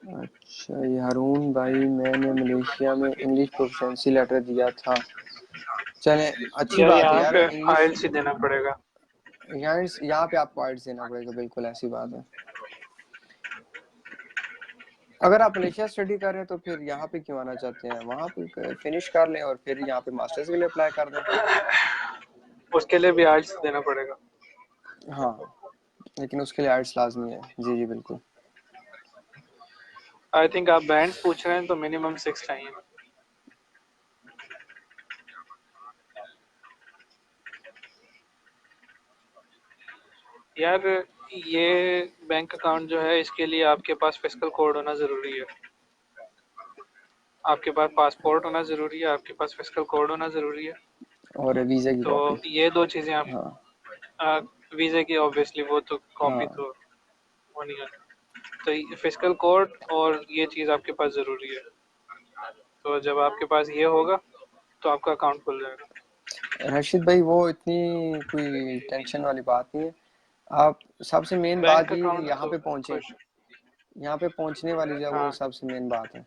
अच्छा, ये हारून भाई, मैंने मलेशिया में इंग्लिश प्रोफिशिएंसी लेटर दिया था। चले, अच्छी यार बात है यहाँ यार, पे इंग्लिश आइल्स ही देना पड़ेगा। यहाँ पे आपको आइट्स देना पड़ेगा, बिल्कुल ऐसी बात है। अगर आप मलेशिया स्टडी कर रहे हैं तो फिर यहाँ पे क्यों आना चाहते हैं, वहाँ पे फिनिश कर लें और फिर यहाँ पे मास्टर्स के लिए अप्लाई कर दें। उसके लिए भी आइल्स देना पड़ेगा। हाँ, लेकिन उसके लिए आइट्स लाजमी है, जी जी बिल्कुल। आई थिंक आप बैंड्स पूछ रहे हैं तो मिनिमम 6 चाहिए। यार ये बैंक अकाउंट जो है इसके लिए आपके पास फिस्कल कोड होना ज़रूरी है, आपके पास पासपोर्ट होना ज़रूरी है, आपके पास फिस्कल कोड होना ज़रूरी है। और वीज़ा की तो कॉपी। ये दो चीज़ें आप हाँ वीज़े की ऑब्वियसली वो तो कॉपी हाँ। तो होनी है। तो फिस्कल कोड और ये चीज़ आपके पास ज़रूरी है। तो जब आपके पास ये होगा तो आपका अकाउंट खुल जाएगा। रशीद भाई, वो इतनी कोई टेंशन वाली बात नहीं है। आप सबसे मेन बात बैंक ये है कि अकाउंट यहाँ तो पे पहुँचे, खुश। यहाँ पे पहुँचने वाली जो है वो हाँ, सबसे मेन बात है।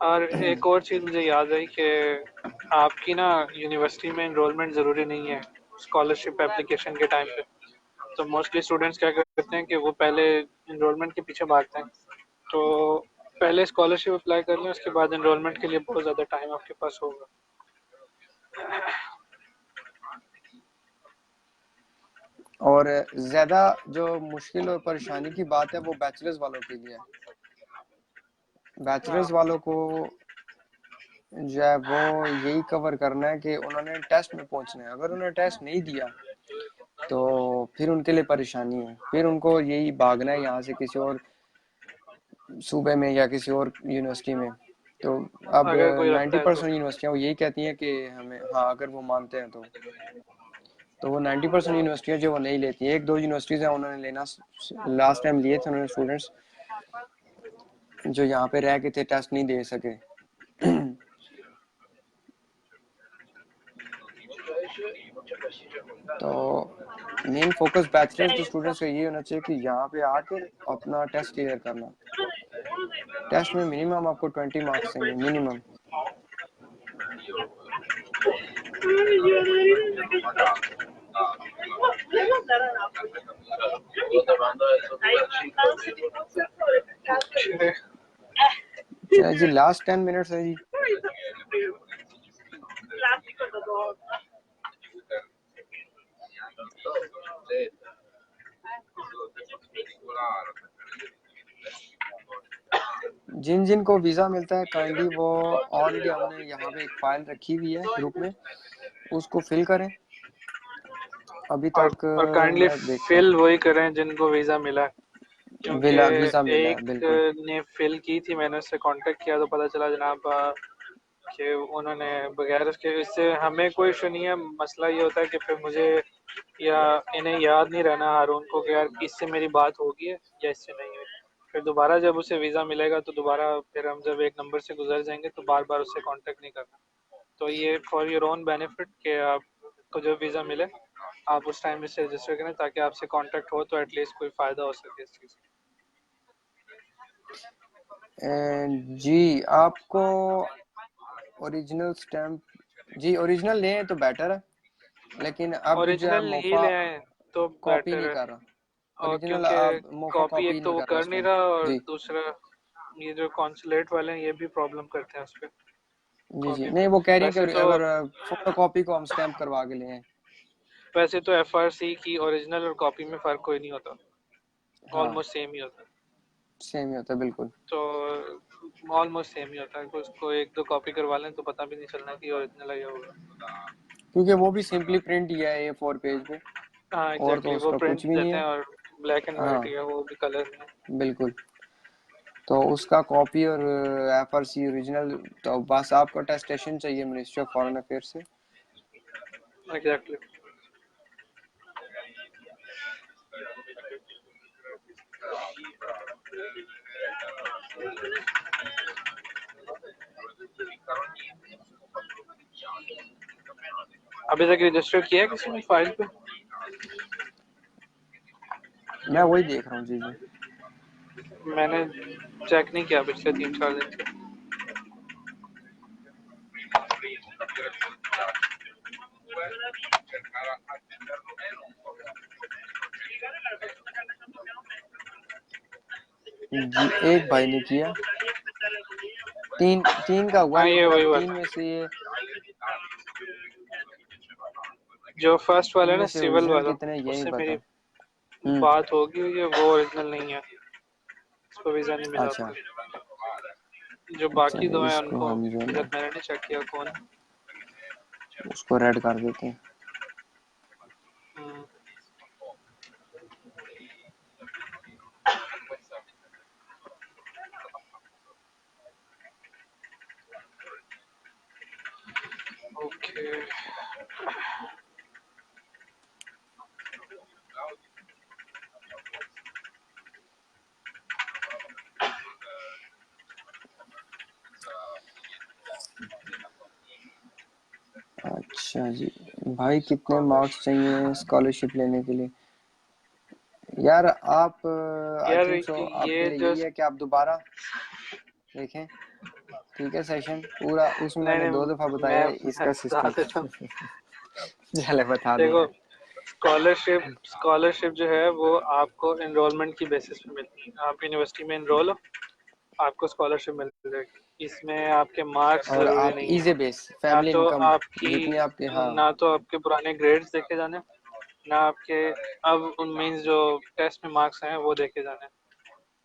और एक और चीज़ मुझे याद आई कि आपकी ना यूनिवर्सिटी में इनरोलमेंट ज़रूरी नहीं है स्कॉलरशिप एप्लीकेशन के टाइम पे। तो मोस्टली स्टूडेंट्स क्या करते हैं कि वो पहले इनरोलमेंट के पीछे भागते हैं। तो पहले स्कॉलरशिप अप्लाई कर लें, उसके बाद इनरोलमेंट के लिए बहुत ज़्यादा टाइम आपके पास होगा। और ज़्यादा जो मुश्किल और परेशानी की बात है वो बैचलर्स वालों के लिए है। बैचलर्स हाँ, वालों को जो है वो यही कवर करना है कि उन्होंने टेस्ट में पहुंचना है। अगर उन्होंने टेस्ट नहीं दिया तो फिर उनके लिए परेशानी है, फिर उनको यही भागना है यहाँ से किसी और सूबे में या किसी और यूनिवर्सिटी में। तो अब अगर कोई रखता है तो 90% यूनिवर्सिटियाँ वो यही कहती हैं कि हमें, हाँ अगर वो मानते हैं तो वो 90% यूनिवर्सिटियाँ जो वो नहीं लेती हैं। एक दो यूनिवर्सिटीज़ हैं उन्होंने लेना, लास्ट टाइम लिए थे उन्होंने स्टूडेंट्स जो यहाँ पे रह के थे, टेस्ट नहीं दे सके। तो मेन फोकस बैचलर्स के स्टूडेंट्स का ये होना चाहिए कि यहाँ पे आके अपना टेस्ट क्लियर करना। टेस्ट में मिनिमम आपको 20 मार्क्स देंगे, मिनिमम। अच्छा जी, लास्ट 10 मिनट्स है जी। जिन जिन को वीज़ा मिलता है काइंडली वो ऑलरेडी हमने यहाँ पे एक फाइल रखी हुई है ग्रुप में, उसको फिल करें। अभी तक और काइंडली मैं देखता फिल हूँ, वही करें जिनको वीज़ा मिला है, क्योंकि वीज़ा मिला है एक बिल्कुल। ने फिल की थी, मैंने उससे कांटेक्ट किया तो पता चला जनाब कि उन्होंने बगैर उसके, इससे हमें कोई इशू नहीं है। मसला ये होता है कि फिर मुझे या इन्हें याद नहीं रहना हारून को कि यार इससे मेरी बात होगी है या इससे नहीं हुई। फिर दोबारा जब उसे वीज़ा मिलेगा तो दोबारा फिर हम जब एक नंबर से गुजर जाएंगे तो बार बार उससे कांटेक्ट नहीं करना। तो ये फॉर योर ओन बेनिफिट कि आपको जब वीज़ा मिले आप उस टाइम इससे रजिस्टर करें ताकि आपसे कांटेक्ट हो तो एटलीस्ट कोई फ़ायदा हो सके इस चीज़ जी आपको ओरिजिनल स्टैम्प, जी ओरिजिनल लें तो बेटर है, लेकिन का। अब जो है ओरिजिनल नहीं मोफा ले आए तो कॉपी बेटर नहीं है। कर रहा, और ओरिजिनल क्योंकि अब मोफा कॉपी कॉपी एक तो नहीं वो कर रहा कर इस नहीं टाइम। रहा, और जी दूसरा ये जो कॉन्सुलेट वाले हैं ये भी प्रॉब्लम करते हैं उस पर जी जी, कॉपी नहीं पे। वो कह रही है वैसे कि तो अगर फोटो कॉपी को हम स्टैम्प करवा के लिए। वैसे तो एफआरसी की ओरिजिनल और कॉपी में फ़र्क कोई नहीं होता, हाँ ऑलमोस्ट सेम ही होता है। सेम ही होता है बिल्कुल, तो ऑलमोस्ट सेम ही होता है, उसको एक दो कॉपी करवा लें तो पता भी नहीं चलना कि ओरिजिनल है या होगा। क्योंकि वो भी सिंपली प्रिंट ही है A4 पेज पे, हाँ और तो एग्जैक्टली, वो उसका प्रिंट कुछ भी नहीं देते है। हैं और ब्लैक एंड वाइट हाँ ही है, वो भी कलर नहीं बिल्कुल, तो उसका कॉपी और FRC ओरिजिनल, तो बस आपको अटेस्टेशन चाहिए मिनिस्ट्री ऑफ फॉरेन अफेयर से। है। एग्जैक्टली। अभी तक रजिस्टर किया है किसी ने फाइल पे? मैं वही देख रहा हूँ जी जी। मैंने चेक नहीं किया पिछले 3-4 दिन से। जी एक भाई ने किया, तीन तीन का हुआ, हाँ ये लेकिन वही अब हुआ तीन था में से ये, जो फर्स्ट वाला है इनमें ना, से सिविल ओरिजिनल वाला, कितने ये नहीं उससे मेरी पता। हम्म, बात होगी हुई है, वो ओरिजिनल नहीं है, उसको वीज़ा नहीं मिला अच्छा अभी। जो बाकी चलिए दो हैं इसको उनको हम जो है अभी ना तक मैंने नहीं चेक किया कौन है। उसको रेड कर देते हैं। हम्म, ओके। अच्छा जी, भाई कितने मार्क्स चाहिए स्कॉलरशिप लेने के लिए? यार आप आई यार थिंक सो आपके ये लिए जो यही है कि आप दोबारा देखें, ठीक है सेशन पूरा, उसमें नहीं मैंने 2 दफा नहीं बताया है मैं इसका बता सिस्टम। देता हूँ। चले बता दें देखो यार। स्कॉलरशिप जो है वो आपको एनरोलमेंट की बेसिस पे मिलती है। आप यूनिवर्सिटी में एनरोल हो, आपको स्कॉलरशिप मिल जाएगी। इसमें आपके मार्क्स और ज़रूरी आप नहीं है। इजी बेस ना फैमिली तो इनकम आपकी जितनी आपके, हाँ ना तो आपके पुराने ग्रेड्स देखे जाने, ना आपके अब उन मीन्स जो टेस्ट में मार्क्स हैं वो देखे जाने।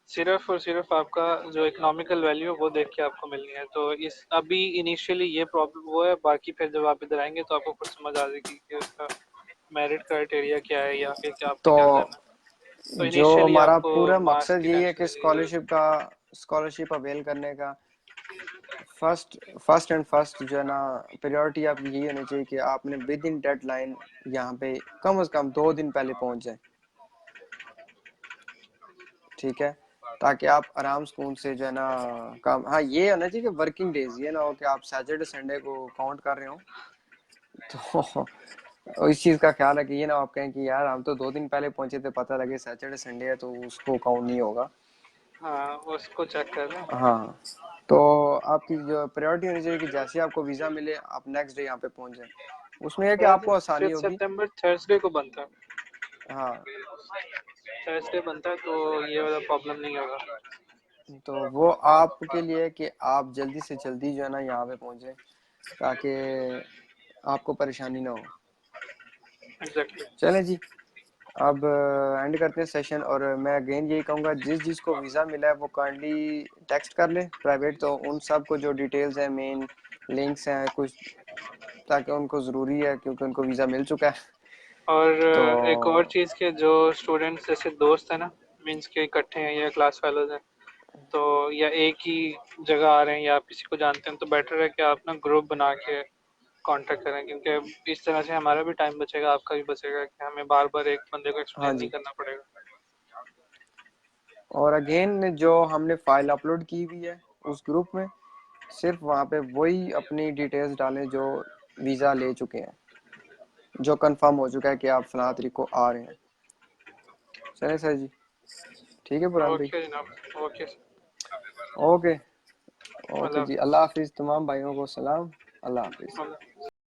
सिर्फ और सिर्फ आपका जो इकोनॉमिकल वैल्यू है वो देख के आपको मिलनी है। तो इस अभी इनिशियली ये प्रॉब्लम वो है, बाकी फिर जब आप इधर आएंगे तो आपको खुद समझ आ जाएगी कि उसका मेरिट क्राइटेरिया क्या है या फिर क्या आपने तो क्या करना है। तो जो इनिशियली हमारा आपको पूरा मार्क्स मकसद की यही है टेंशन कि नहीं लेनी है। स्कॉलरशिप अवेल करने का फर्स्ट फर्स्ट एंड फर्स्ट जो है ना प्रायोरिटी आपकी यही होनी चाहिए कि आपने विद इन डेडलाइन यहाँ पे कम से कम 2 दिन पहले पहुंच जाए, ठीक है, ताकि आप आराम सुकून से जो है ना काम, हाँ ये होना चाहिए कि वर्किंग डेज, ये ना हो कि आप सैटरडे संडे को काउंट कर रहे हो। तो इस चीज का ख्याल है कि ये ना आप कहें कि यार हम तो 2 दिन पहले पहुंचे थे, पता लगे सैटरडे संडे है तो उसको काउंट नहीं होगा। हाँ उसको चेक कर लें। हाँ, तो आपकी जो प्रायोरिटी होनी चाहिए कि जैसे ही आपको वीजा मिले आप नेक्स्ट डे यहाँ पे पहुंच जाए। उसमें है कि मेरा आपको तो आसानी 5 होगी। सितंबर थर्सडे को बनता है, हाँ, थर्सडे बनता है, तो ये वाला प्रॉब्लम नहीं होगा। तो वो आपके लिए है कि आप जल्दी से जल्दी जो है ना यहाँ पे पहुंचे, ताकि आपको परेशानी ना हो। एग्जैक्टली। चलें जी, अब एंड करते हैं सेशन। और मैं अगेन यही कहूँगा, जिस जिसको वीज़ा मिला है वो काइंडली टेक्स्ट कर ले प्राइवेट, तो उन सब को जो डिटेल्स हैं, मेन लिंक्स हैं कुछ, ताकि उनको ज़रूरी है क्योंकि उनको वीज़ा मिल चुका है। और तो एक और चीज़ के जो स्टूडेंट्स जैसे दोस्त हैं ना, मीन्स के इकट्ठे हैं या क्लास फेलोज हैं, तो या एक ही जगह आ रहे हैं या आप किसी को जानते हैं, तो बेटर है कि आप ना ग्रुप बना के कांटेक्ट करें, क्योंकि इस तरह से हमारा भी टाइम बचेगा, आपका भी बचेगा, कि हमें बार बार एक बंदे को हाँ एक्सप्लेन नहीं जी, करना पड़ेगा। और अगेन जो हमने फाइल अपलोड की हुई है उस ग्रुप में, सिर्फ वहाँ पे वही अपनी डिटेल्स डालें जो वीज़ा ले चुके हैं, जो कंफर्म हो चुका है कि आप फलां तारीख को आ रहे हैं। चलें सर जी, ठीक है बुरहान भाई। ओके जनाब, ओके। ओके, ओके अल्लाह जी, हाफिज़। अल्लाह हाफिज़, तमाम भाइयों को सलाम, अल्लाह हाफिज़। अल्लाह